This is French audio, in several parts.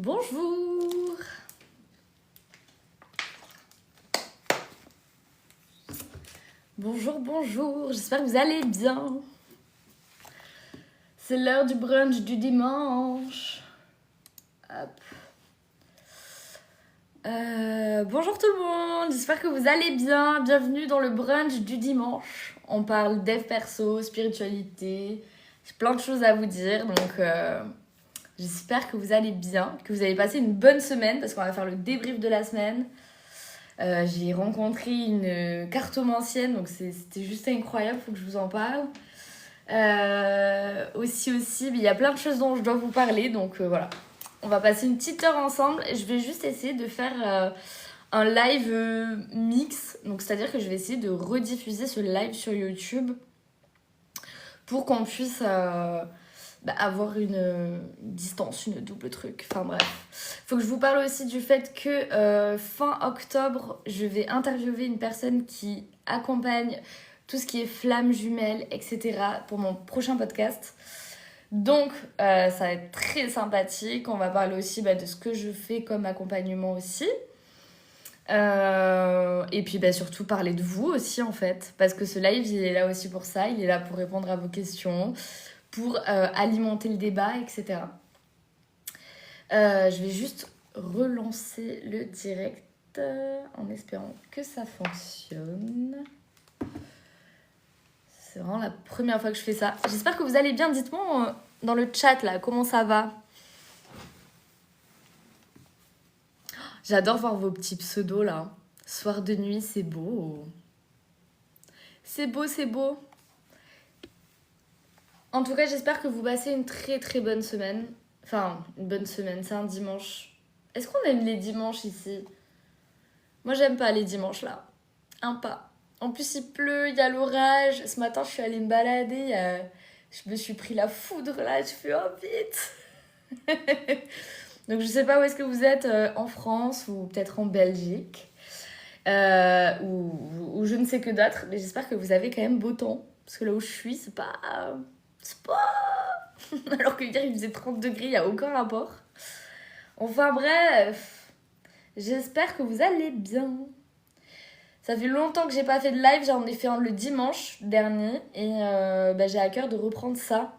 Bonjour. Bonjour, j'espère que vous allez bien. C'est l'heure du brunch du dimanche. Hop. Bonjour tout le monde, j'espère que vous allez bien. Bienvenue dans le brunch du dimanche. On parle dev perso, spiritualité. J'ai plein de choses à vous dire, donc j'espère que vous allez bien, que vous avez passé une bonne semaine parce qu'on va faire le débrief de la semaine. J'ai rencontré une cartomancienne, donc c'était juste incroyable, faut que je vous en parle. Aussi, mais il y a plein de choses dont je dois vous parler, donc voilà. On va passer une petite heure ensemble et je vais juste essayer de faire un live mix, donc c'est-à-dire que je vais essayer de rediffuser ce live sur YouTube pour qu'on puisse avoir une distance, une double truc, enfin bref. Faut que je vous parle aussi du fait que fin octobre, je vais interviewer une personne qui accompagne tout ce qui est flammes jumelles, etc. pour mon prochain podcast. Donc ça va être très sympathique. On va parler aussi de ce que je fais comme accompagnement aussi. Et puis surtout parler de vous aussi en fait, parce que ce live il est là aussi pour ça, il est là pour répondre à vos questions, pour alimenter le débat, etc. Je vais juste relancer le direct en espérant que ça fonctionne. C'est vraiment la première fois que je fais ça. J'espère que vous allez bien. Dites-moi dans le chat là, comment ça va? J'adore voir vos petits pseudos là. Soir de nuit, c'est beau. C'est beau, c'est beau. En tout cas, j'espère que vous passez une très très bonne semaine. Enfin, une bonne semaine, c'est un dimanche. Est-ce qu'on aime les dimanches ici? Moi, j'aime pas les dimanches là. Un pas. En plus, il pleut, il y a l'orage. Ce matin, je suis allée me balader. Je me suis pris la foudre là. Je fais oh vite. Donc, je sais pas où est-ce que vous êtes en France ou peut-être en Belgique. Ou je ne sais que d'autres. Mais j'espère que vous avez quand même beau temps. Parce que là où je suis, c'est pas. Alors que hier il faisait 30 degrés, il n'y a aucun rapport. Enfin bref, j'espère que vous allez bien. Ça fait longtemps que j'ai pas fait de live, j'en ai fait un le dimanche dernier et j'ai à cœur de reprendre ça.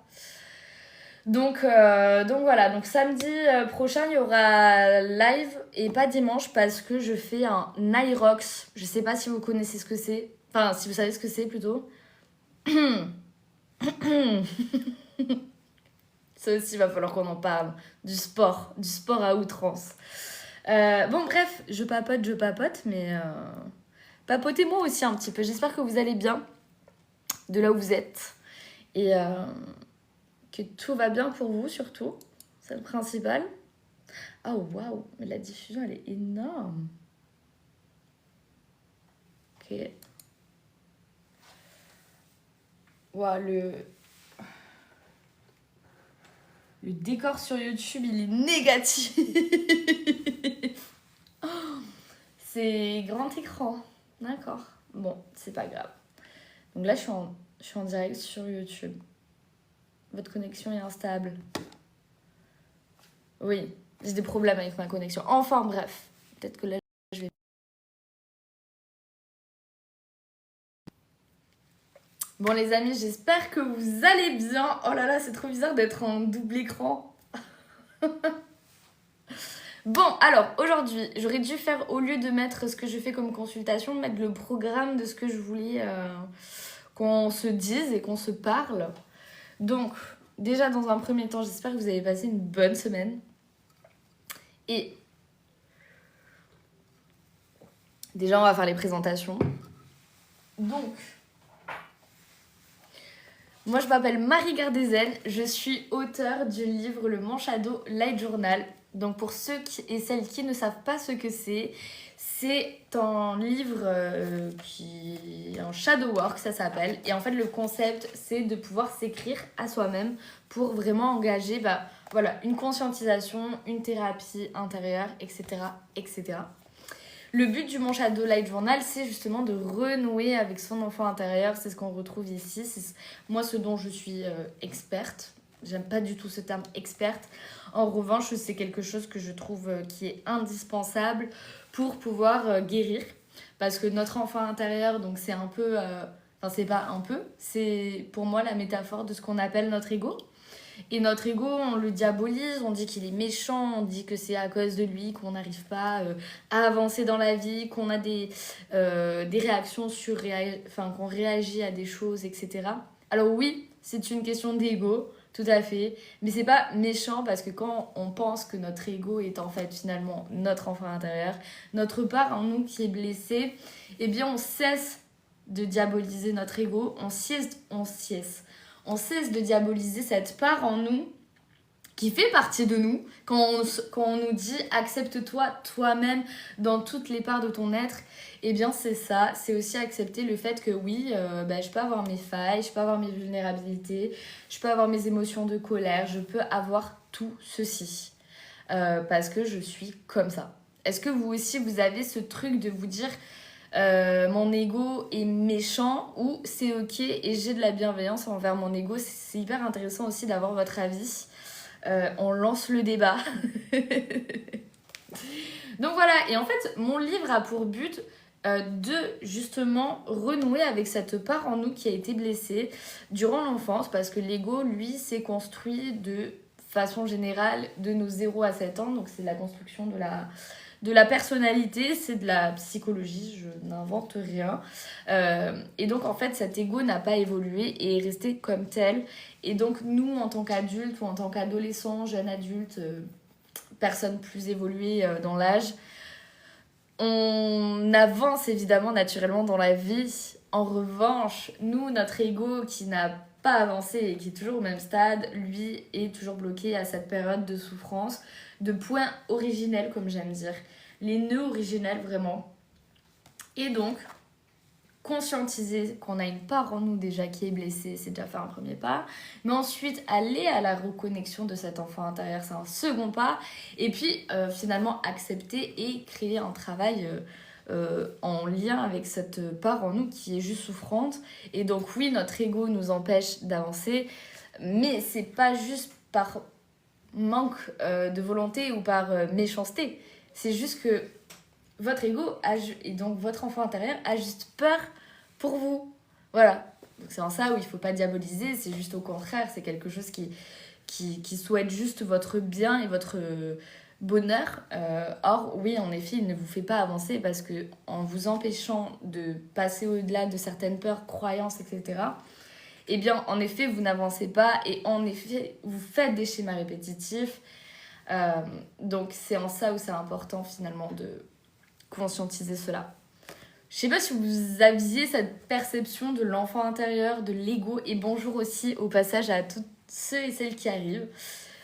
Donc voilà, donc samedi prochain il y aura live et pas dimanche parce que je fais un Nyrox. Je sais pas si vous connaissez ce que c'est, enfin si vous savez ce que c'est plutôt. Ça aussi, il va falloir qu'on en parle. Du sport à outrance. Bon, bref, je papote, mais papotez-moi aussi un petit peu. J'espère que vous allez bien, de là où vous êtes. Et que tout va bien pour vous, surtout. C'est le principal. Oh, waouh, mais la diffusion, elle est énorme. Ok. Waouh, le décor sur YouTube, il est négatif. C'est grand écran. D'accord. Bon, c'est pas grave. Donc là, je suis en direct sur YouTube. Votre connexion est instable. Oui, j'ai des problèmes avec ma connexion. Enfin, bref. Peut-être que là, je vais... Bon, les amis, j'espère que vous allez bien. Oh là là, c'est trop bizarre d'être en double écran. Bon, alors, aujourd'hui, j'aurais dû faire, au lieu de mettre ce que je fais comme consultation, mettre le programme de ce que je voulais qu'on se dise et qu'on se parle. Donc, déjà, dans un premier temps, j'espère que vous avez passé une bonne semaine. Et déjà, on va faire les présentations. Donc, moi, je m'appelle Marie Gardezen. Je suis auteure du livre Le Manche à dos Light Journal. Donc, pour ceux et celles qui ne savent pas ce que c'est un livre qui est en shadow work, ça s'appelle. Et en fait, le concept, c'est de pouvoir s'écrire à soi-même pour vraiment engager une conscientisation, une thérapie intérieure, etc., etc. Le but du Manche à dos Light Journal, c'est justement de renouer avec son enfant intérieur. C'est ce qu'on retrouve ici. C'est moi ce dont je suis experte. j'aime pas du tout ce terme experte. En revanche, c'est quelque chose que je trouve qui est indispensable pour pouvoir guérir. Parce que notre enfant intérieur, donc c'est un peu... Enfin, c'est pas un peu, c'est pour moi la métaphore de ce qu'on appelle notre ego. Et notre ego, on le diabolise, on dit qu'il est méchant, on dit que c'est à cause de lui qu'on n'arrive pas à avancer dans la vie, qu'on a des réactions enfin, qu'on réagit à des choses, etc. Alors oui, c'est une question d'ego, tout à fait, mais c'est pas méchant parce que quand on pense que notre ego est en fait finalement notre enfant intérieur, notre part en nous qui est blessée, eh bien on cesse de diaboliser notre ego, on cesse de diaboliser cette part en nous qui fait partie de nous quand on nous dit accepte-toi toi-même dans toutes les parts de ton être. Eh bien c'est ça, c'est aussi accepter le fait que oui, je peux avoir mes failles, je peux avoir mes vulnérabilités, je peux avoir mes émotions de colère, je peux avoir tout ceci parce que je suis comme ça. Est-ce que vous aussi vous avez ce truc de vous dire mon ego est méchant ou c'est ok et j'ai de la bienveillance envers mon ego? C'est hyper intéressant aussi d'avoir votre avis. On lance le débat. Donc voilà, et en fait mon livre a pour but de justement renouer avec cette part en nous qui a été blessée durant l'enfance, parce que l'ego lui s'est construit de façon générale de nos 0 à 7 ans, donc c'est la construction de la personnalité, c'est de la psychologie, je n'invente rien. Et donc en fait cet ego n'a pas évolué et est resté comme tel. Et donc nous en tant qu'adultes ou en tant qu'adolescents, jeunes adultes, personnes plus évoluées dans l'âge, on avance évidemment naturellement dans la vie. En revanche, nous, notre ego qui n'a pas avancé et qui est toujours au même stade, lui est toujours bloqué à cette période de souffrance, de points originels comme j'aime dire, les nœuds originels vraiment. Et donc, conscientiser qu'on a une part en nous déjà qui est blessée, c'est déjà faire un premier pas. Mais ensuite, aller à la reconnexion de cet enfant intérieur, c'est un second pas. Et puis, finalement, accepter et créer un travail en lien avec cette part en nous qui est juste souffrante. Et donc, oui, notre ego nous empêche d'avancer, mais c'est pas juste par manque de volonté ou par méchanceté. C'est juste que votre ego et donc votre enfant intérieur a juste peur pour vous. Voilà. Donc c'est en ça où il ne faut pas diaboliser, c'est juste au contraire, c'est quelque chose qui souhaite juste votre bien et votre bonheur. Or, oui, en effet, il ne vous fait pas avancer parce que en vous empêchant de passer au-delà de certaines peurs, croyances, etc., eh bien, en effet, vous n'avancez pas et en effet, vous faites des schémas répétitifs. Donc, c'est en ça où c'est important finalement de conscientiser cela. Je sais pas si vous aviez cette perception de l'enfant intérieur, de l'ego, et bonjour aussi au passage à tous ceux et celles qui arrivent.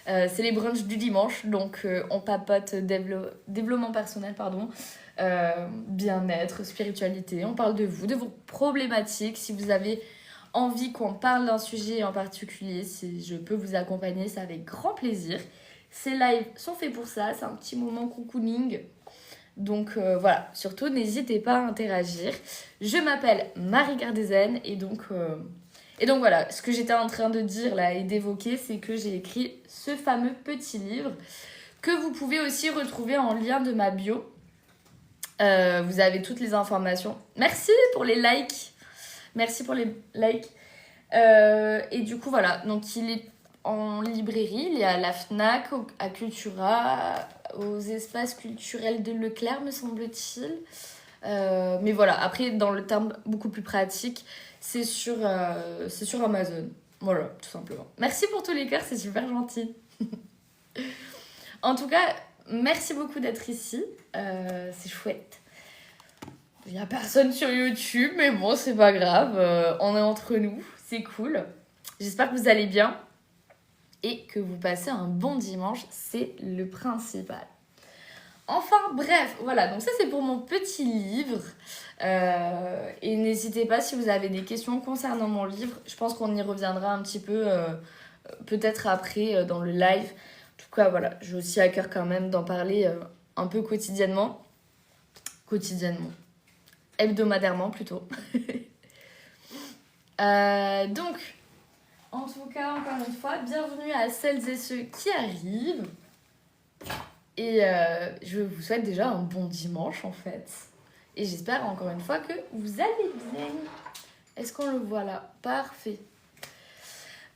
C'est les brunchs du dimanche, donc on papote développement personnel, bien-être, spiritualité, on parle de vous, de vos problématiques. Si vous avez envie qu'on parle d'un sujet en particulier, si je peux vous accompagner, c'est avec grand plaisir. Ces lives sont faits pour ça, c'est un petit moment cocooning. Donc voilà, surtout n'hésitez pas à interagir. Je m'appelle Marie Gardézen et donc voilà, ce que j'étais en train de dire là et d'évoquer, c'est que j'ai écrit ce fameux petit livre que vous pouvez aussi retrouver en lien de ma bio. Vous avez toutes les informations. Merci pour les likes. Merci pour les likes. Et du coup voilà, donc il est en librairie, il est à la Fnac, à Cultura, aux espaces culturels de Leclerc, me semble-t-il. Mais voilà, après, dans le terme beaucoup plus pratique, c'est sur Amazon. Voilà, tout simplement. Merci pour tous les cœurs, c'est super gentil. En tout cas, merci beaucoup d'être ici. C'est chouette. Il n'y a personne sur YouTube, mais bon, c'est pas grave. On est entre nous, c'est cool. J'espère que vous allez bien et que vous passez un bon dimanche, c'est le principal. Enfin bref, voilà, donc ça c'est pour mon petit livre. Et n'hésitez pas si vous avez des questions concernant mon livre. Je pense qu'on y reviendra un petit peu, peut-être après dans le live. En tout cas, voilà, j'ai aussi à cœur quand même d'en parler un peu quotidiennement. Hebdomadairement plutôt. Donc, En tout cas, encore une fois, bienvenue à celles et ceux qui arrivent. Et je vous souhaite déjà un bon dimanche en fait. Et j'espère encore une fois que vous allez bien. Est-ce qu'on le voit là? Parfait.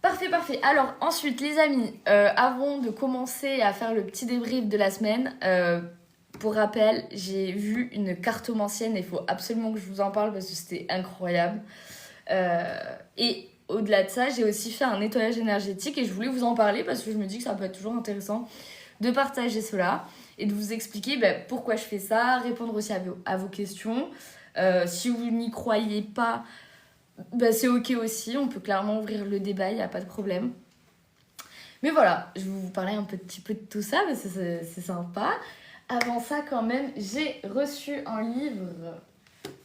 Parfait. Alors ensuite les amis, avant de commencer à faire le petit débrief de la semaine, pour rappel, j'ai vu une cartomancienne et il faut absolument que je vous en parle parce que c'était incroyable. Et au-delà de ça, j'ai aussi fait un nettoyage énergétique et je voulais vous en parler parce que je me dis que ça peut être toujours intéressant de partager cela et de vous expliquer pourquoi je fais ça, répondre aussi à vos questions. Si vous n'y croyez pas, c'est ok aussi, on peut clairement ouvrir le débat, il n'y a pas de problème. Mais voilà, je vais vous parler un petit peu de tout ça, parce que c'est sympa. Avant ça, quand même, j'ai reçu un livre,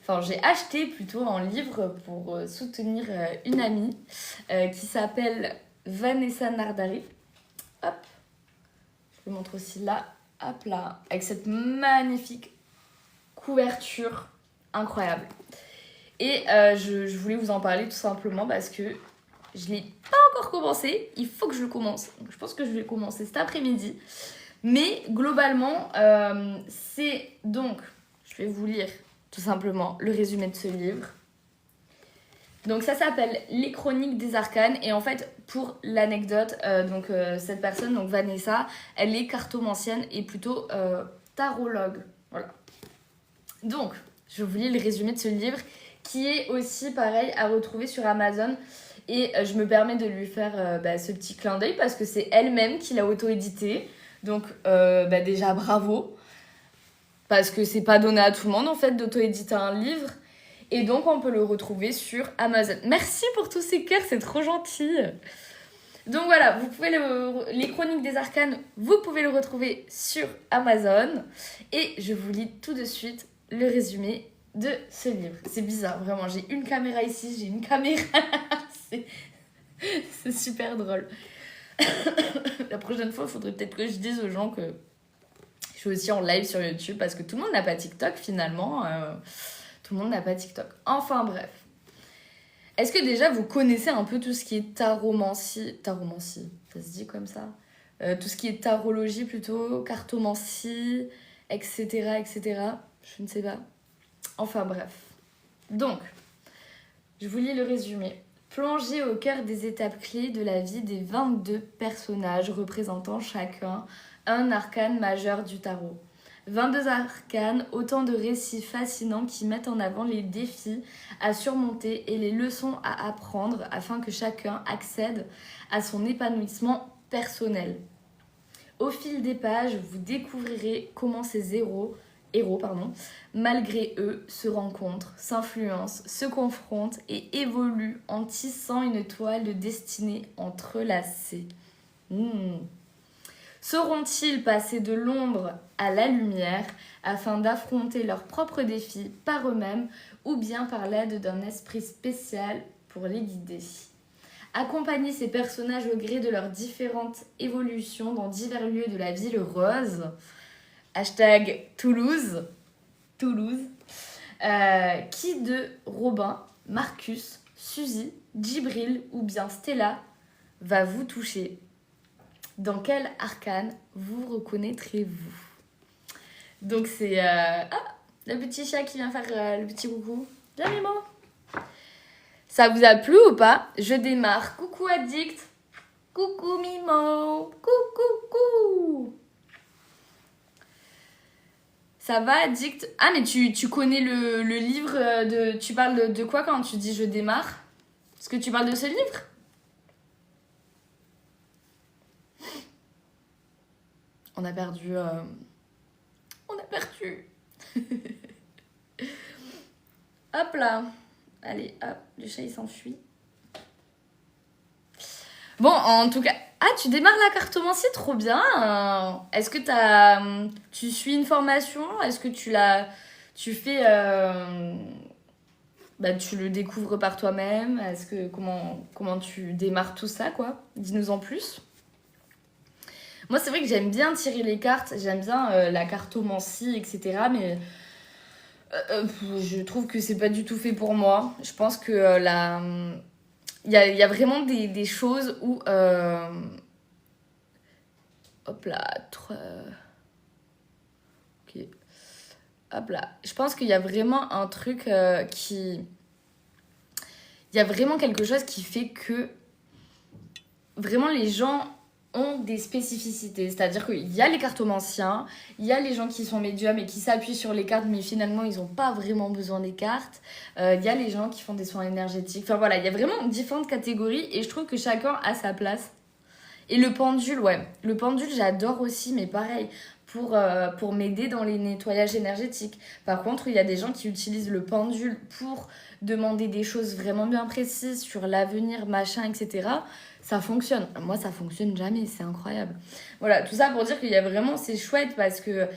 enfin j'ai acheté plutôt un livre pour soutenir une amie qui s'appelle Vanessa Nardari. Hop, je vous montre aussi là, hop là, avec cette magnifique couverture incroyable. Et je voulais vous en parler tout simplement parce que je ne l'ai pas encore commencé. Il faut que je le commence. Donc, je pense que je vais commencer cet après-midi. Mais globalement, c'est donc... Je vais vous lire tout simplement le résumé de ce livre. Donc ça s'appelle Les Chroniques des Arcanes. Et en fait, pour l'anecdote, cette personne, donc Vanessa, elle est cartomancienne et plutôt tarologue. Voilà. Donc, je vous lis le résumé de ce livre qui est aussi pareil à retrouver sur Amazon. Et je me permets de lui faire ce petit clin d'œil parce que c'est elle-même qui l'a auto-édité. Donc déjà bravo. Parce que c'est pas donné à tout le monde en fait d'auto-éditer un livre. Et donc on peut le retrouver sur Amazon. Merci pour tous ces cœurs, c'est trop gentil. Donc voilà, vous pouvez les Chroniques des Arcanes, vous pouvez le retrouver sur Amazon. Et je vous lis tout de suite le résumé de ce livre. C'est bizarre, vraiment. J'ai une caméra ici, j'ai une caméra là. C'est super drôle. La prochaine fois, il faudrait peut-être que je dise aux gens que je suis aussi en live sur YouTube parce que tout le monde n'a pas TikTok finalement. Tout le monde n'a pas TikTok. Enfin bref. Est-ce que déjà vous connaissez un peu tout ce qui est taromancie, ça se dit comme ça, tout ce qui est tarologie plutôt, cartomancie, etc. Je ne sais pas. Enfin bref. Donc, je vous lis le résumé. Plongez au cœur des étapes clés de la vie des 22 personnages représentant chacun un arcane majeur du tarot. 22 arcanes, autant de récits fascinants qui mettent en avant les défis à surmonter et les leçons à apprendre afin que chacun accède à son épanouissement personnel. Au fil des pages, vous découvrirez comment ces héros, malgré eux, se rencontrent, s'influencent, se confrontent et évoluent en tissant une toile de destinée entrelacée. Sauront-ils passer de l'ombre à la lumière afin d'affronter leurs propres défis par eux-mêmes ou bien par l'aide d'un esprit spécial pour les guider? Accompagner ces personnages au gré de leurs différentes évolutions dans divers lieux de la ville rose. #Toulouse. Qui de Robin, Marcus, Suzy, Djibril ou bien Stella va vous toucher? Dans quel arcane vous reconnaîtrez-vous? Donc c'est... le petit chat qui vient faire le petit coucou. Viens Mimo. Ça vous a plu ou pas? Je démarre. Coucou Addict. Coucou Mimo. Coucou. Ça va Addict? Ah mais tu connais le livre de... Tu parles de quoi quand tu dis je démarre? Est-ce que tu parles de ce livre? On a perdu... Hop là. Allez, hop, le chat il s'enfuit. Bon, en tout cas... Ah, tu démarres la cartomancie, trop bien. Est-ce que tu suis une formation? Est-ce que tu fais... tu le découvres par toi-même? Est-ce que... Comment tu démarres tout ça, quoi? Dis-nous en plus. Moi, c'est vrai que j'aime bien tirer les cartes. J'aime bien la cartomancie, etc. Mais... je trouve que c'est pas du tout fait pour moi. Je pense que y a vraiment des choses où... Hop là, ok. Hop là. Je pense qu'il y a vraiment un truc qui... Il y a vraiment quelque chose qui fait que vraiment les gens ont des spécificités. C'est-à-dire qu'il y a les cartomanciens, il y a les gens qui sont médiums et qui s'appuient sur les cartes, mais finalement, ils n'ont pas vraiment besoin des cartes. Il y a les gens qui font des soins énergétiques. Enfin voilà, il y a vraiment différentes catégories et je trouve que chacun a sa place. Et le pendule, ouais. Le pendule, j'adore aussi, mais pareil, pour m'aider dans les nettoyages énergétiques. Par contre, il y a des gens qui utilisent le pendule pour demander des choses vraiment bien précises sur l'avenir, machin, etc. Ça fonctionne. Moi, ça fonctionne jamais, c'est incroyable. Voilà, tout ça pour dire qu'il y a vraiment, c'est chouette parce que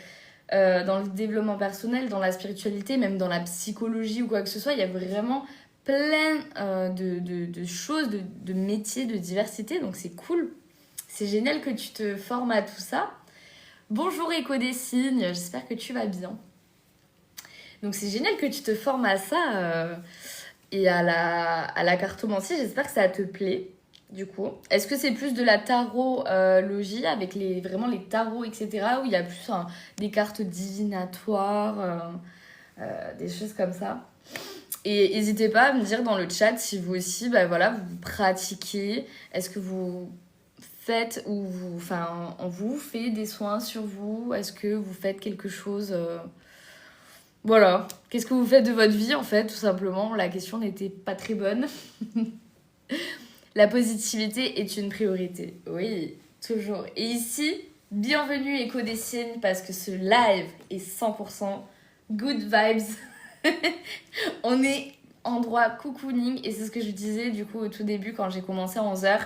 dans le développement personnel, dans la spiritualité, même dans la psychologie ou quoi que ce soit, il y a vraiment plein de choses, de métiers, de diversité, donc c'est cool. C'est génial que tu te formes à tout ça. Bonjour Écho des signes, j'espère que tu vas bien. Donc c'est génial que tu te formes à ça et à la cartomancie, j'espère que ça te plaît du coup. Est-ce que c'est plus de la tarologie avec vraiment les tarots, etc. ou il y a plus des cartes divinatoires, des choses comme ça? Et n'hésitez pas à me dire dans le chat si vous aussi, voilà, vous pratiquez. Est-ce que vous faites ou on vous fait des soins sur vous? Est-ce que vous faites quelque chose Voilà. Qu'est-ce que vous faites de votre vie en fait, tout simplement? La question n'était pas très bonne. La positivité est une priorité. Oui, toujours. Et ici, bienvenue Écho des signes parce que ce live est 100% good vibes. On est en droit cocooning et c'est ce que je disais du coup au tout début quand j'ai commencé à 11h.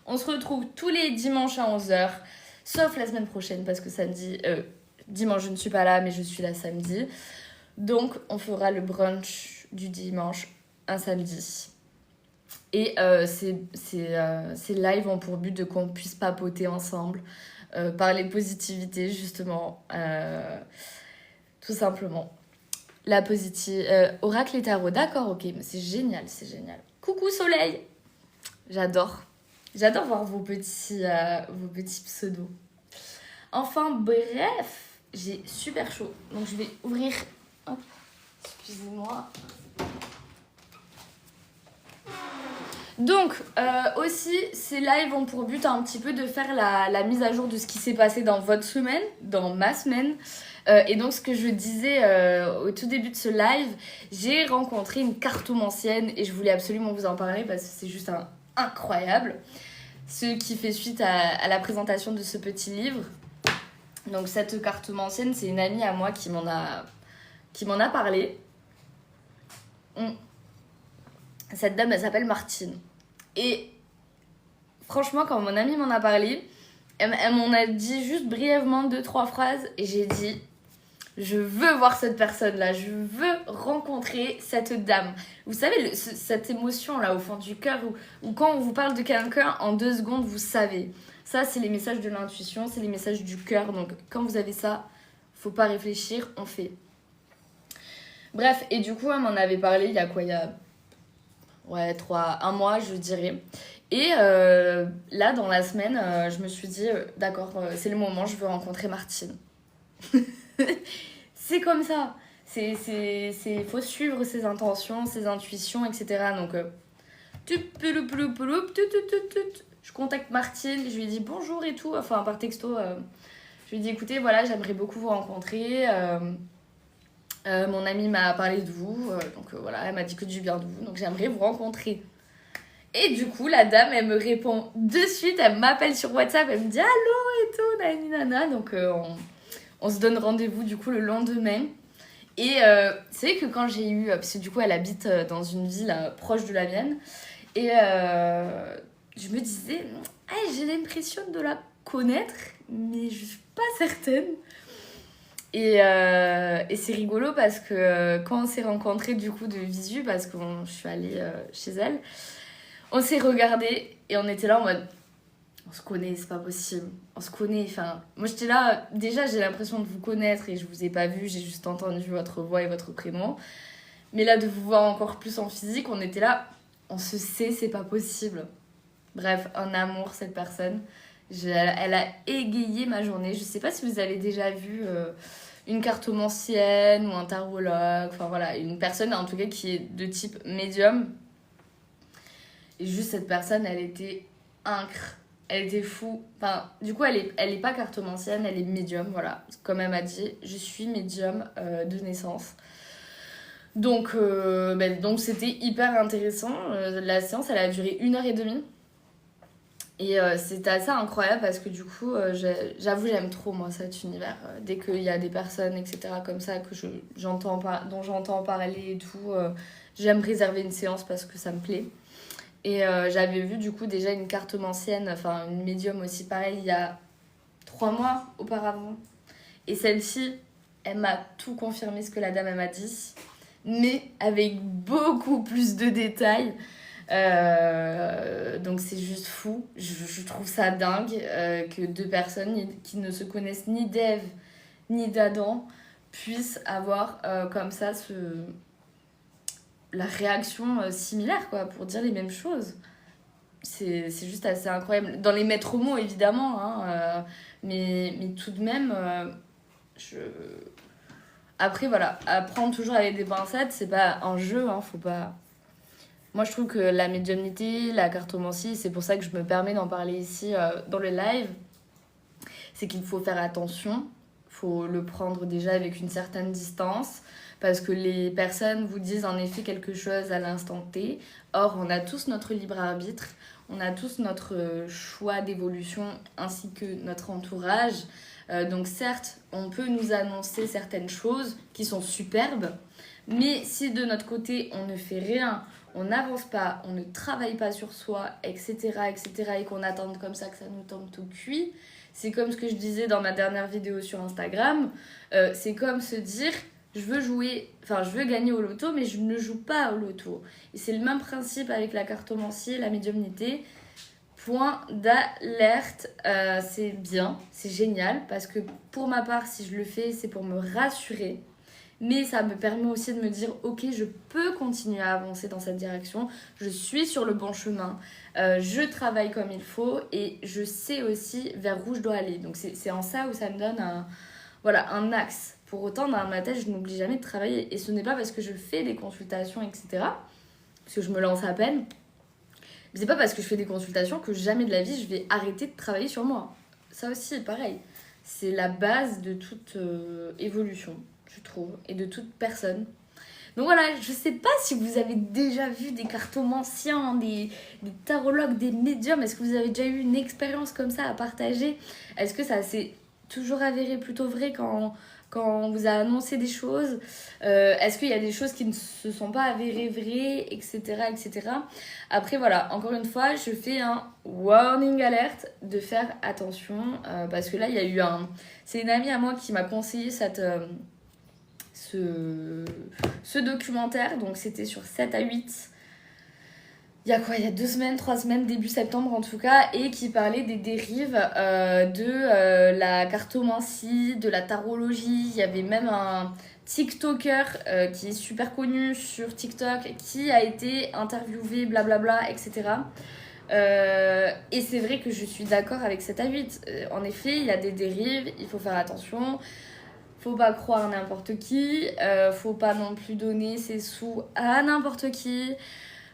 On se retrouve tous les dimanches à 11h, sauf la semaine prochaine parce que dimanche je ne suis pas là mais je suis là samedi. Donc on fera le brunch du dimanche un samedi. Et ces lives ont pour but de qu'on puisse papoter ensemble, parler de positivité justement, tout simplement. La positive... oracle et tarot, d'accord, ok, mais c'est génial, c'est génial. Coucou Soleil, j'adore voir vos petits pseudos. Enfin bref, j'ai super chaud, donc je vais ouvrir... Hop, excusez-moi... Donc, aussi, ces lives ont pour but un petit peu de faire la mise à jour de ce qui s'est passé dans votre semaine, dans ma semaine. Et donc, ce que je disais au tout début de ce live, j'ai rencontré une cartomancienne et je voulais absolument vous en parler parce que c'est juste incroyable. Ce qui fait suite à la présentation de ce petit livre. Donc, cette cartomancienne, c'est une amie à moi qui m'en a parlé. Cette dame, elle s'appelle Martine. Et franchement, quand mon amie m'en a parlé, elle m'en a dit juste brièvement 2-3 phrases. Et j'ai dit, je veux voir cette personne-là. Je veux rencontrer cette dame. Vous savez, cette émotion-là au fond du cœur où quand on vous parle de quelqu'un, en 2 secondes, vous savez. Ça, c'est les messages de l'intuition, c'est les messages du cœur. Donc, quand vous avez ça, faut pas réfléchir, on fait. Bref, et du coup, elle m'en avait parlé il y a quoi? Ouais, 1 mois, je dirais. Et là, dans la semaine, je me suis dit, d'accord, c'est le moment, je veux rencontrer Martine. C'est comme ça. Faut suivre ses intentions, ses intuitions, etc. Donc, je contacte Martine, je lui dis bonjour et tout, enfin par texto. Je lui dis, écoutez, voilà, j'aimerais beaucoup vous rencontrer. Mon amie m'a parlé de vous, donc voilà, elle m'a dit que du bien de vous, donc j'aimerais vous rencontrer. Et du coup, la dame, elle me répond de suite, elle m'appelle sur WhatsApp, elle me dit allô et tout, nani nana. Donc on se donne rendez-vous du coup le lendemain. Et c'est vrai que quand j'ai eu, parce que du coup elle habite dans une ville proche de la mienne, et je me disais, hey, j'ai l'impression de la connaître, mais je suis pas certaine. Et c'est rigolo parce que quand on s'est rencontrés du coup de visu, parce que je suis allée chez elle, on s'est regardés et on était là en mode on se connaît, c'est pas possible, on se connaît. Enfin, moi j'étais là, déjà j'ai l'impression de vous connaître et je vous ai pas vu, j'ai juste entendu votre voix et votre prénom. Mais là de vous voir encore plus en physique, on était là, on se sait, c'est pas possible. Bref, un amour, cette personne. Elle a égayé ma journée. Je sais pas si vous avez déjà vu une cartomancienne ou un tarologue. Enfin voilà, une personne en tout cas qui est de type médium. Et juste cette personne, elle était incre. Elle était fou. Enfin, du coup, elle est pas cartomancienne, elle est médium, voilà. Comme elle m'a dit, je suis médium de naissance. Donc, donc c'était hyper intéressant. La séance, elle a duré 1h30. Et c'était assez incroyable parce que du coup, j'avoue, j'aime trop moi cet univers. Dès qu'il y a des personnes, etc., comme ça, dont j'entends parler et tout, j'aime réserver une séance parce que ça me plaît. Et j'avais vu du coup déjà une cartomancienne, enfin une médium aussi pareil, il y a 3 mois auparavant. Et celle-ci, elle m'a tout confirmé ce que la dame elle m'a dit, mais avec beaucoup plus de détails. Donc c'est juste fou. Je trouve ça dingue que deux personnes qui ne se connaissent ni d'Ève ni d'Adam puissent avoir comme ça la réaction similaire quoi, pour dire les mêmes choses. C'est juste assez incroyable. Dans les maîtres mots évidemment, hein, mais tout de même, je... Après voilà, à prendre toujours avec des pincettes, c'est pas un jeu, hein, faut pas... Moi, je trouve que la médiumnité, la cartomancie, c'est pour ça que je me permets d'en parler ici dans le live, c'est qu'il faut faire attention, il faut le prendre déjà avec une certaine distance, parce que les personnes vous disent en effet quelque chose à l'instant T. Or, on a tous notre libre arbitre, on a tous notre choix d'évolution ainsi que notre entourage. Donc certes, on peut nous annoncer certaines choses qui sont superbes, mais si de notre côté, on ne fait rien, on n'avance pas, on ne travaille pas sur soi, etc., et qu'on attend comme ça que ça nous tombe tout cuit, c'est comme ce que je disais dans ma dernière vidéo sur Instagram, c'est comme se dire, je veux gagner au loto, mais je ne joue pas au loto. Et c'est le même principe avec la cartomancie, la médiumnité. Point d'alerte, c'est bien, c'est génial, parce que pour ma part, si je le fais, c'est pour me rassurer. Mais ça me permet aussi de me dire, ok, je peux continuer à avancer dans cette direction, je suis sur le bon chemin, je travaille comme il faut et je sais aussi vers où je dois aller. Donc c'est en ça où ça me donne un axe. Pour autant, dans ma tête, je n'oublie jamais de travailler. Et ce n'est pas parce que je fais des consultations, etc., parce que je me lance à peine, mais c'est pas parce que je fais des consultations que jamais de la vie, je vais arrêter de travailler sur moi. Ça aussi, pareil. C'est la base de toute évolution, je trouve, et de toute personne. Donc voilà, je sais pas si vous avez déjà vu des cartomanciens, des tarologues, des médiums. Est-ce que vous avez déjà eu une expérience comme ça à partager? Est-ce que ça s'est toujours avéré plutôt vrai quand on vous a annoncé des choses? Est-ce qu'il y a des choses qui ne se sont pas avérées vraies, etc., etc. Après voilà, encore une fois, je fais un warning alert de faire attention parce que là, il y a eu c'est une amie à moi qui m'a conseillé ce documentaire, donc c'était sur 7 à 8. Il y a quoi? Il y a 2 semaines, 3 semaines, début septembre en tout cas, et qui parlait des dérives de la cartomancie, de la tarologie. Il y avait même un TikToker qui est super connu sur TikTok qui a été interviewé, blablabla, etc. Et c'est vrai que je suis d'accord avec 7 à 8. En effet, il y a des dérives, il faut faire attention. Faut pas croire n'importe qui, faut pas non plus donner ses sous à n'importe qui.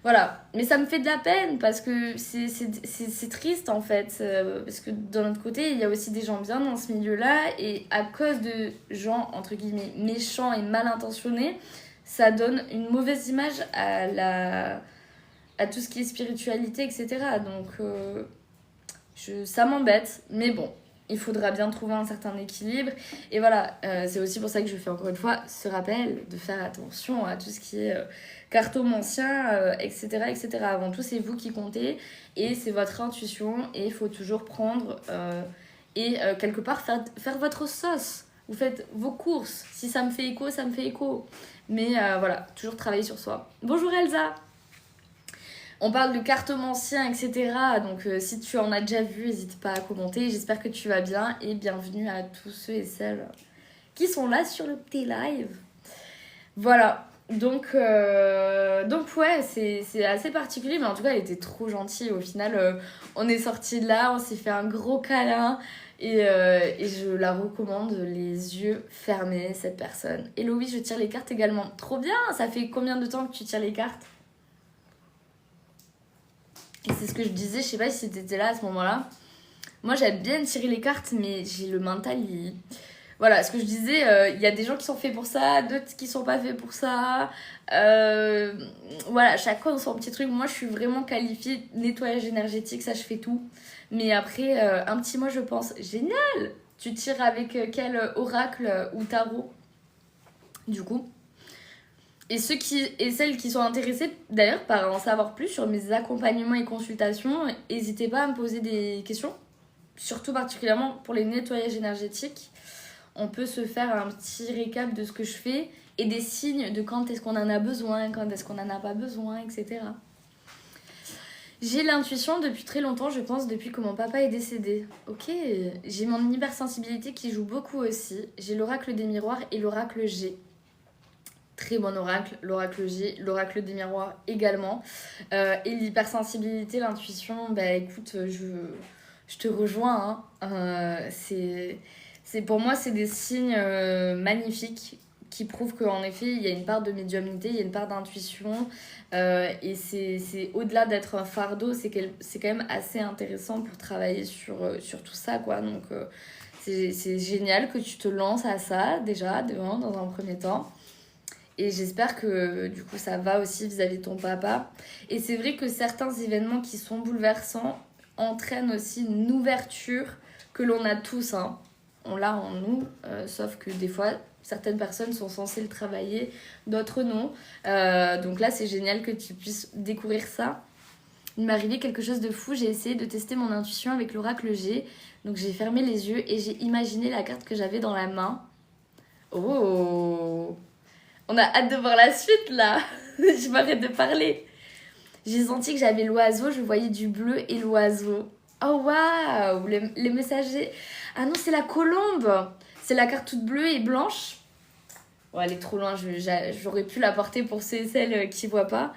Voilà, mais ça me fait de la peine parce que c'est triste en fait, parce que d'un autre côté, il y a aussi des gens bien dans ce milieu-là et à cause de gens, entre guillemets, méchants et mal intentionnés, ça donne une mauvaise image à tout ce qui est spiritualité, etc. Donc ça m'embête, mais bon, il faudra bien trouver un certain équilibre. Et voilà, c'est aussi pour ça que je fais encore une fois ce rappel de faire attention à tout ce qui est cartomancien, etc., etc. Avant tout, c'est vous qui comptez et c'est votre intuition et il faut toujours prendre et quelque part faire votre sauce. Vous faites vos courses. Si ça me fait écho, ça me fait écho. Mais voilà, toujours travailler sur soi. Bonjour Elsa! On parle de cartomancien, etc. Donc si tu en as déjà vu, n'hésite pas à commenter. J'espère que tu vas bien et bienvenue à tous ceux et celles qui sont là sur le petit live. Voilà. donc ouais, c'est assez particulier, mais en tout cas, elle était trop gentille. Au final, on est sortis de là, on s'est fait un gros câlin et je la recommande les yeux fermés, cette personne. Hello, oui, je tire les cartes également. Trop bien, ça fait combien de temps que tu tires les cartes? Et c'est ce que je disais, je sais pas si t'étais là à ce moment-là. Moi, j'aime bien tirer les cartes, mais j'ai le mental, voilà, ce que je disais, il y a des gens qui sont faits pour ça, d'autres qui sont pas faits pour ça. Euh, voilà, chacun son petit truc. Moi, je suis vraiment qualifiée nettoyage énergétique, ça, je fais tout. Mais après, un petit mot, je pense, génial! Tu tires avec quel oracle ou tarot, du coup? Et celles qui sont intéressées, d'ailleurs, par en savoir plus sur mes accompagnements et consultations, n'hésitez pas à me poser des questions, surtout particulièrement pour les nettoyages énergétiques. On peut se faire un petit récap de ce que je fais et des signes de quand est-ce qu'on en a besoin, quand est-ce qu'on en a pas besoin, etc. J'ai l'intuition depuis très longtemps, je pense, depuis que mon papa est décédé. Ok, j'ai mon hypersensibilité qui joue beaucoup aussi. J'ai l'oracle des miroirs et l'oracle G. Très bon oracle, l'oracle G, l'oracle des miroirs également. Et l'hypersensibilité, l'intuition, bah écoute, je te rejoins. Hein. Pour moi, c'est des signes magnifiques qui prouvent qu'en effet, il y a une part de médiumnité, il y a une part d'intuition. Et c'est au-delà d'être un fardeau, c'est quand même assez intéressant pour travailler sur tout ça, quoi. Donc, c'est génial que tu te lances à ça, déjà, dans un premier temps. Et j'espère que du coup ça va aussi vis-à-vis de ton papa. Et c'est vrai que certains événements qui sont bouleversants entraînent aussi une ouverture que l'on a tous. Hein. On l'a en nous, sauf que des fois certaines personnes sont censées le travailler, d'autres non. Donc là c'est génial que tu puisses découvrir ça. Il m'est arrivé quelque chose de fou, j'ai essayé de tester mon intuition avec l'oracle G. Donc j'ai fermé les yeux et j'ai imaginé la carte que j'avais dans la main. Oh! On a hâte de voir la suite là. Je m'arrête de parler. J'ai senti que j'avais l'oiseau, je voyais du bleu et l'oiseau. Oh waouh, les messagers. Ah non, c'est la colombe. C'est la carte toute bleue et blanche. Oh, elle est trop loin, j'aurais pu la porter pour ceux et celles qui voient pas.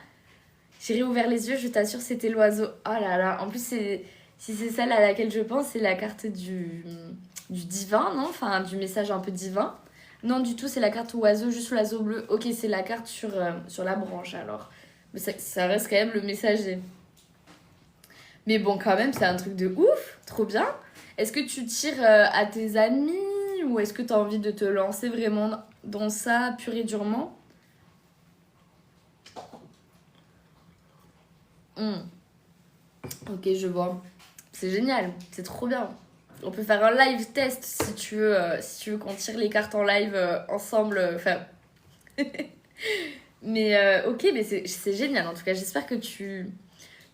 J'ai réouvert les yeux, je t'assure, c'était l'oiseau. Oh là là, en plus, si c'est celle à laquelle je pense, c'est la carte du divin, non? Enfin, du message un peu divin. Non, du tout, c'est la carte oiseau, juste l'oiseau bleu. Ok, c'est la carte sur la branche alors. Mais ça reste quand même le messager. Mais bon, quand même, c'est un truc de ouf, trop bien. Est-ce que tu tires à tes amis ou est-ce que tu as envie de te lancer vraiment dans ça pur et durement? Ok, je vois. C'est génial, c'est trop bien. On peut faire un live test si tu veux qu'on tire les cartes en live ensemble. Enfin. Mais ok, mais c'est génial en tout cas. J'espère que tu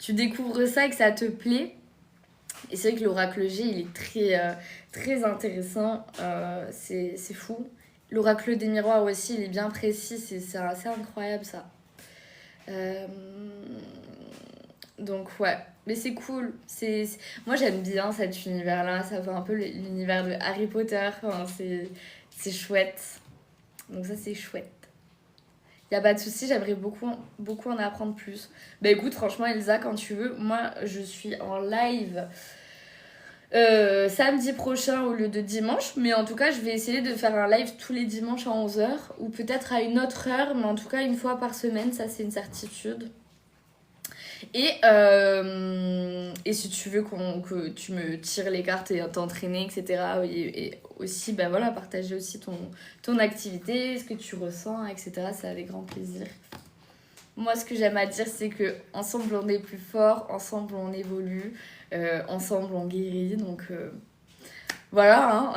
découvres ça et que ça te plaît. Et c'est vrai que l'oracle G, il est très intéressant. C'est fou. L'oracle des miroirs aussi, il est bien précis. C'est assez incroyable ça. Euh, donc ouais, mais c'est cool. Moi j'aime bien cet univers-là. Ça fait un peu l'univers de Harry Potter. Enfin, c'est chouette. Donc ça c'est chouette. Y a pas de souci, j'aimerais beaucoup en apprendre plus. Bah écoute, franchement Elsa, quand tu veux, moi je suis en live samedi prochain au lieu de dimanche. Mais en tout cas, je vais essayer de faire un live tous les dimanches à 11h ou peut-être à une autre heure, mais en tout cas une fois par semaine, ça c'est une certitude. Et si tu veux que tu me tires les cartes et t'entraîner, etc. Et aussi, bah voilà, partager aussi ton activité, ce que tu ressens, etc. C'est avec grand plaisir. Moi, ce que j'aime à dire, c'est que ensemble on est plus fort, ensemble on évolue, ensemble on guérit. Donc voilà, hein.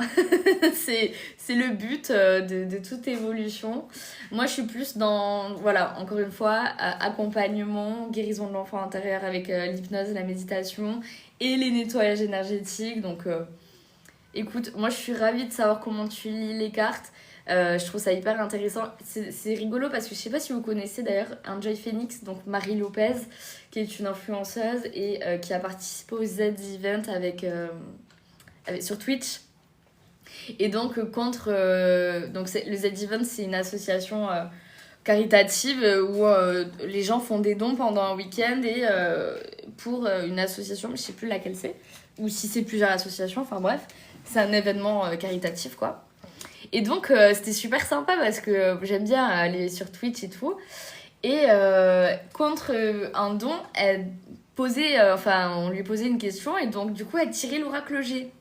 c'est le but de toute évolution. Moi, je suis plus dans, voilà, encore une fois, accompagnement, guérison de l'enfant intérieur avec l'hypnose, la méditation et les nettoyages énergétiques. Donc, écoute, moi, je suis ravie de savoir comment tu lis les cartes. Je trouve ça hyper intéressant. C'est rigolo parce que je sais pas si vous connaissez d'ailleurs Enjoy Phoenix, donc Marie Lopez, qui est une influenceuse et qui a participé au Z-Event sur Twitch. Et donc, donc le Z-Event, c'est une association caritative où les gens font des dons pendant un week-end et pour une association, mais je sais plus laquelle c'est, ou si c'est plusieurs associations, enfin bref, c'est un événement caritatif quoi. Et donc c'était super sympa parce que j'aime bien aller sur Twitch et tout. Et contre un don, elle posait, enfin on lui posait une question et donc du coup elle tirait l'oracle G.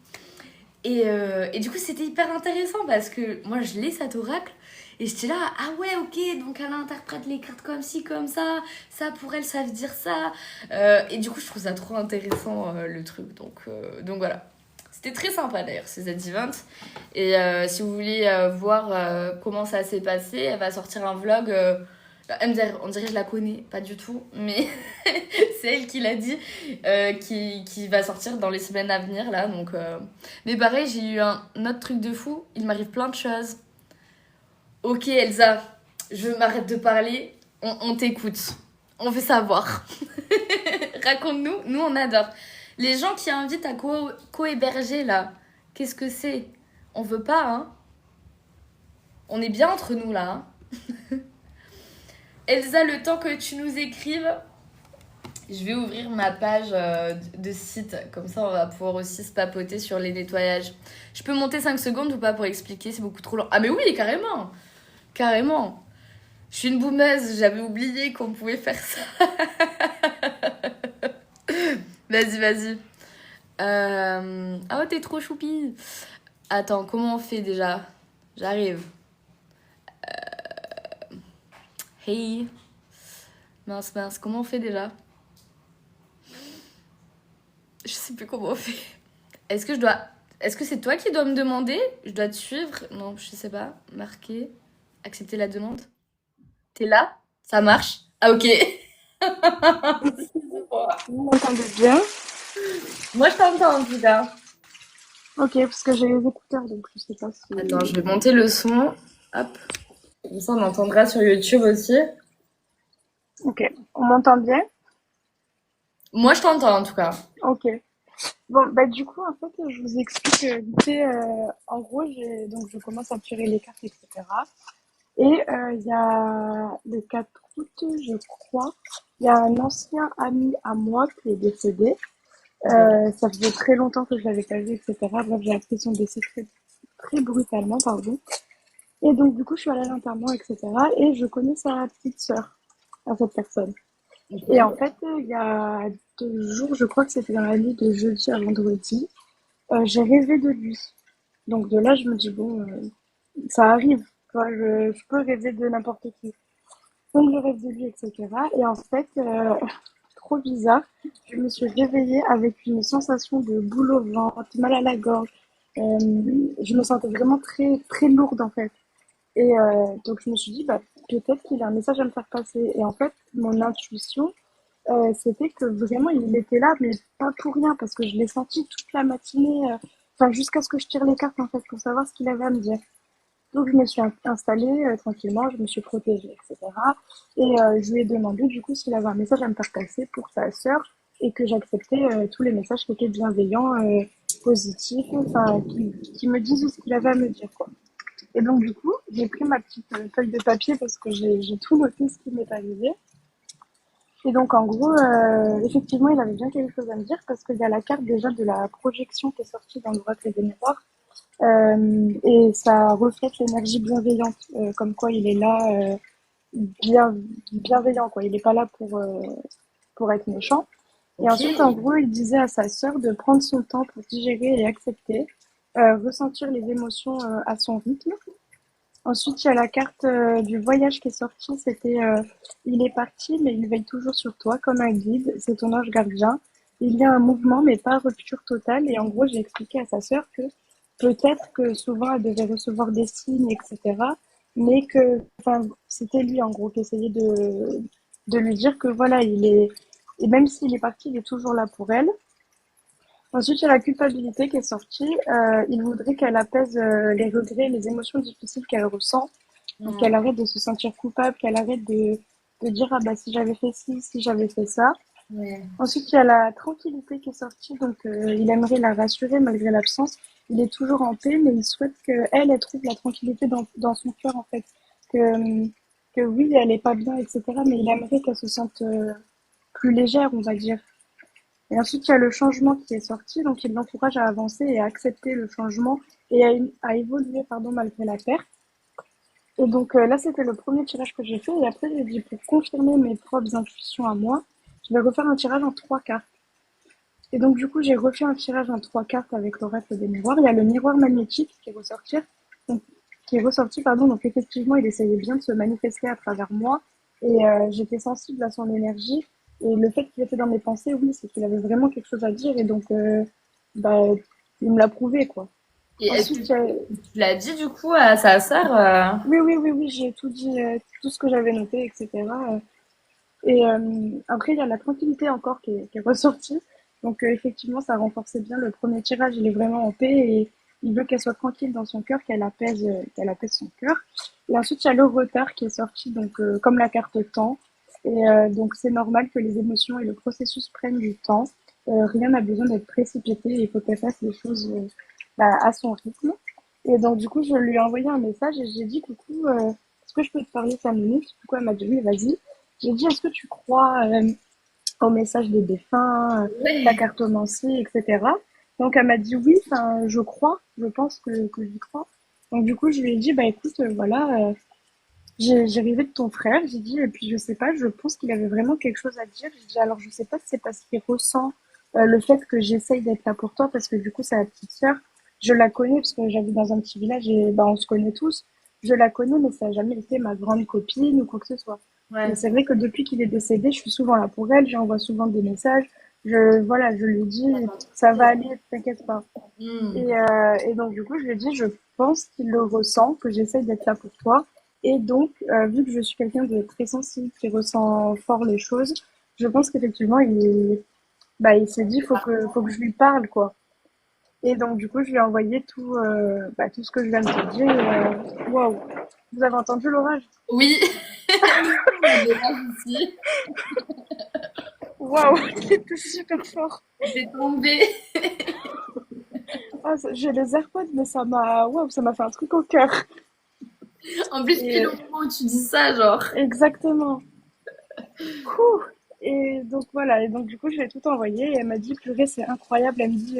Et du coup, c'était hyper intéressant parce que moi, je lis cet oracle et j'étais là, ah ouais, ok, donc elle interprète les cartes comme ci, comme ça pour elle, ça veut dire ça. Et du coup, je trouve ça trop intéressant le truc. Donc voilà. C'était très sympa d'ailleurs, ces Z-Events. Et si vous voulez voir comment ça s'est passé, elle va sortir un vlog. On dirait que je la connais, pas du tout, mais c'est elle qui l'a dit, qui va sortir dans les semaines à venir là. Mais pareil, j'ai eu un autre truc de fou, il m'arrive plein de choses. Ok Elsa, je m'arrête de parler, on t'écoute, on veut savoir. Raconte-nous, nous on adore. Les gens qui invitent à co-héberger là, qu'est-ce que c'est? On veut pas, hein? On est bien entre nous là, hein? Elsa, le temps que tu nous écrives, je vais ouvrir ma page de site. Comme ça, on va pouvoir aussi se papoter sur les nettoyages. Je peux monter 5 secondes ou pas pour expliquer? C'est beaucoup trop long. Ah mais oui, carrément. Carrément. Je suis une boumeuse. J'avais oublié qu'on pouvait faire ça. Vas-y, vas-y. Ah, oh, t'es trop choupi. Attends, comment on fait déjà? J'arrive. Hey. Mince, mince. Comment on fait déjà? Je sais plus comment on fait. Est-ce que je dois... Est-ce que c'est toi qui dois me demander? Je dois te suivre? Non, je sais pas. Marquer. Accepter la demande. T'es là? Ça marche? Ah ok. Vous m'entendez bien? Moi je t'entends en tout cas. Ok, parce que j'ai les écouteurs, donc je sais pas si... Attends, je vais monter le son. Hop. Comme ça on entendra sur YouTube aussi. Ok, on m'entend bien? Moi je t'entends en tout cas. Ok. Bon, bah du coup, en fait, je vous explique vite fait, en gros, donc je commence à tirer les cartes, etc. Et il y a le 4 août, je crois, il y a un ancien ami à moi qui est décédé. Ok. Ça faisait très longtemps que je l'avais pas vu, etc. Bref, j'ai appris son décès très brutalement, pardon. Et donc, du coup, je suis allée à l'enterrement, etc. Et je connais sa petite sœur à cette personne. Et en Ok. fait, il y a 2 jours, je crois que c'était dans la nuit de jeudi à vendredi, j'ai rêvé de lui. Donc de là, je me dis, bon, ça arrive, quoi, je peux rêver de n'importe qui. Donc je rêve de lui, etc. Et en fait, trop bizarre, je me suis réveillée avec une sensation de boule au ventre, mal à la gorge. Euh, je me sentais vraiment très, très lourde, en fait. Et donc je me suis dit, bah, peut-être qu'il a un message à me faire passer. Et en fait, mon intuition, c'était que vraiment il était là, mais pas pour rien, parce que je l'ai senti toute la matinée, enfin jusqu'à ce que je tire les cartes en fait, pour savoir ce qu'il avait à me dire. Donc je me suis installée tranquillement, je me suis protégée, etc. Et je lui ai demandé du coup s'il avait un message à me faire passer pour sa sœur et que j'acceptais tous les messages qui étaient bienveillants, positifs, enfin qui me disent ce qu'il avait à me dire, quoi. Et donc du coup, j'ai pris ma petite feuille de papier parce que j'ai tout noté ce qui m'est arrivé. Et donc, en gros, effectivement, il avait bien quelque chose à me dire parce qu'il y a la carte déjà de la projection qui est sortie dans l'oracle des miroirs. Et ça reflète l'énergie bienveillante, comme quoi il est là, bien, bienveillant, quoi. Il n'est pas là pour être méchant. Et Ok. ensuite, en gros, il disait à sa sœur de prendre son temps pour digérer et accepter, ressentir les émotions à son rythme. Ensuite, il y a la carte du voyage qui est sortie. C'était il est parti, mais il veille toujours sur toi comme un guide. C'est ton ange gardien. Il y a un mouvement, mais pas rupture totale. Et en gros, j'ai expliqué à sa sœur que peut-être que souvent elle devait recevoir des signes, etc. Mais que, enfin, c'était lui en gros qui essayait de lui dire que voilà, il est, et même s'il est parti, il est toujours là pour elle. Ensuite, il y a la culpabilité qui est sortie. Il voudrait qu'elle apaise les regrets, les émotions difficiles qu'elle ressent. Donc, qu'elle Hmm. arrête de se sentir coupable, qu'elle arrête de dire ah bah si j'avais fait ci, si j'avais fait ça. Ouais. Ensuite, il y a la tranquillité qui est sortie. Donc, il aimerait la rassurer malgré l'absence. Il est toujours en paix, mais il souhaite qu'elle elle trouve la tranquillité dans son cœur en fait. Que que oui, elle est pas bien, etc. Mais il aimerait qu'elle se sente plus légère, on va dire. Et ensuite, il y a le changement qui est sorti, donc il l'encourage à avancer et à accepter le changement et à évoluer, pardon, malgré la perte. Et donc là, c'était le premier tirage que j'ai fait. Et après, j'ai dit, pour confirmer mes propres intuitions à moi, je vais refaire un tirage en 3 cartes. Et donc, du coup, j'ai refait un tirage en 3 cartes avec l'oracle des miroirs. Il y a le miroir magnétique qui est ressorti. Donc, qui est ressorti, pardon. Donc, effectivement, il essayait bien de se manifester à travers moi. Et j'étais sensible à son énergie. Et le fait qu'il était dans mes pensées, oui, c'est qu'il avait vraiment quelque chose à dire. Et donc, bah, il me l'a prouvé, quoi. Et est-ce que Ensuite, il y a- tu l'as dit du coup à sa sœur oui, oui, oui, oui, j'ai tout dit, tout ce que j'avais noté, etc. Et après, il y a la tranquillité encore qui est ressortie. Donc, effectivement, ça renforçait bien le premier tirage. Il est vraiment en paix et il veut qu'elle soit tranquille dans son cœur, qu'elle apaise son cœur. Et ensuite, il y a le retard qui est sorti, donc comme la carte temps. Et donc, c'est normal que les émotions et le processus prennent du temps. Rien n'a besoin d'être précipité. Il faut qu'elle fasse les choses bah, à son rythme. Et donc, du coup, je lui ai envoyé un message et j'ai dit, coucou, est-ce que je peux te parler 5 minutes? Du coup, elle m'a dit, oui, vas-y. J'ai dit, est-ce que tu crois au message des défunts, la Ouais. cartomancie, etc. Donc elle m'a dit oui, enfin, je crois, je pense que j'y crois. Donc du coup, je lui ai dit, bah écoute, voilà, j'ai rêvé de ton frère, j'ai dit, et puis je sais pas, je pense qu'il avait vraiment quelque chose à dire. J'ai dit, alors je sais pas si c'est parce qu'il ressent le fait que j'essaye d'être là pour toi, parce que du coup, c'est la petite sœur. Je la connais, parce que j'habite dans un petit village et bah, on se connaît tous. Je la connais, mais ça n'a jamais été ma grande copine ou quoi que ce soit. Mais Ouais. c'est vrai que depuis qu'il est décédé, je suis souvent là pour elle, j'envoie souvent des messages. Voilà, je lui dis, ça va aller, t'inquiète pas. Hmm. Et donc, du coup, je lui ai dit, je pense qu'il le ressent, que j'essaye d'être là pour toi. Et donc, vu que je suis quelqu'un de très sensible, qui ressent fort les choses, je pense qu'effectivement, bah, il s'est dit, faut que je lui parle, quoi. Et donc, du coup, je lui ai envoyé tout ce que je viens de te dire. Waouh! Vous avez entendu l'orage? Oui, on a des vagues ici. Waouh! C'était super fort. C'est tombé. Ah, j'ai les AirPods, mais waouh, ça m'a fait un truc au cœur. En plus, Et pile au moment où tu dis ça, genre. exactement. Ouh. Et donc voilà, et donc du coup je l'ai tout envoyé et elle m'a dit purée c'est incroyable, elle me dit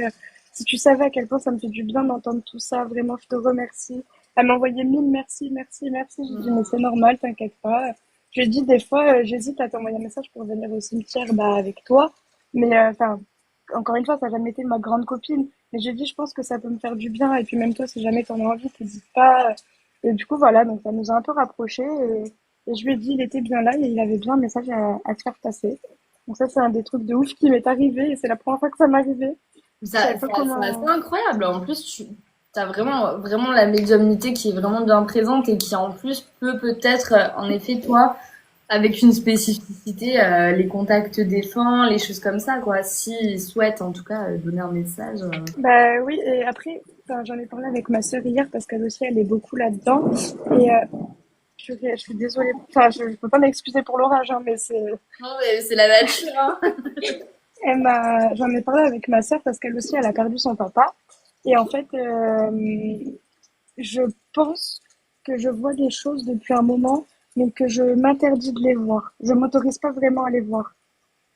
si tu savais à quel point ça me fait du bien d'entendre tout ça, vraiment je te remercie. Elle m'a envoyé 1000 merci, merci, merci, j'ai dit mais c'est normal, t'inquiète pas. Je lui ai dit des fois j'hésite à t'envoyer un message pour venir au cimetière bah, avec toi, mais enfin encore une fois ça n'a jamais été ma grande copine, mais j'ai dit je pense que ça peut me faire du bien et puis même toi si jamais t'en as envie t'hésites pas. Et du coup voilà, donc ça nous a un peu rapprochés et je lui ai dit, il était bien là et il avait bien un message à te faire passer. Donc ça, c'est un des trucs de ouf qui m'est arrivé et c'est la première fois que ça m'arrivait. Je savais pas C'est assez comment. incroyable. En plus, tu as vraiment, vraiment la médiumnité qui est vraiment bien présente et qui, en plus, peut-être, en effet, toi, avec une spécificité, les contacts défunts, les choses comme ça, quoi. S'ils souhaitent, en tout cas, donner un message. Bah oui, et après, enfin, j'en ai parlé avec ma sœur hier parce qu'elle aussi, elle est beaucoup là-dedans. Et je suis désolée. Enfin, je peux pas m'excuser pour l'orage, hein, mais Non, mais c'est la nature, hein. j'en ai parlé avec ma sœur parce qu'elle aussi, elle a perdu son papa. Et en fait, je pense que je vois des choses depuis un moment, mais que je m'interdis de les voir. Je m'autorise pas vraiment à les voir.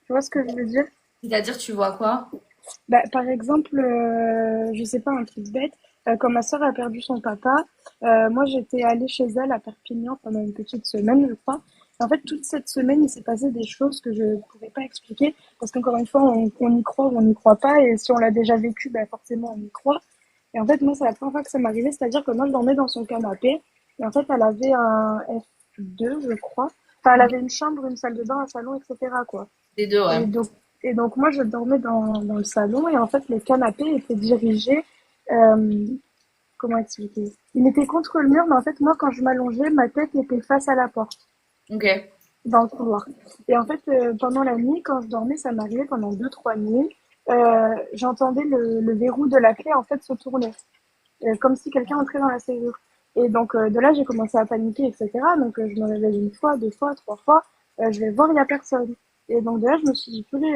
Tu vois ce que je veux dire? C'est-à-dire, tu vois quoi? Bah, par exemple, je sais pas, un truc bête, quand ma sœur a perdu son papa, moi j'étais allée chez elle à Perpignan pendant une petite semaine, je crois. Et en fait, toute cette semaine, il s'est passé des choses que je ne pourrais pas expliquer, parce qu'encore une fois, on y croit ou on n'y croit pas, et si on l'a déjà vécu, bah forcément on y croit. Et en fait, moi, c'est la première fois que ça m'arrivait, c'est-à-dire que moi, je dormais dans son canapé, et en fait, elle avait un F2, je crois. Enfin, elle avait une chambre, une salle de bain, un salon, etc., quoi. Les deux, ouais. Et donc, et donc moi, je dormais dans le salon et en fait, les canapés étaient dirigés. euh, comment expliquer? Il était contre le mur, mais en fait, moi, quand je m'allongeais, ma tête était face à la porte, Ok. dans le couloir. Et en fait, pendant la nuit, quand je dormais, ça m'arrivait pendant 2, 3 nuits, j'entendais le verrou de la clé en fait se tourner, comme si quelqu'un entrait dans la serrure. Et donc de là, j'ai commencé à paniquer, etc. Donc je me réveille 1 fois, 2 fois, 3 fois. Je vais voir, il n'y a personne. Et donc de là, je me suis dit, purée,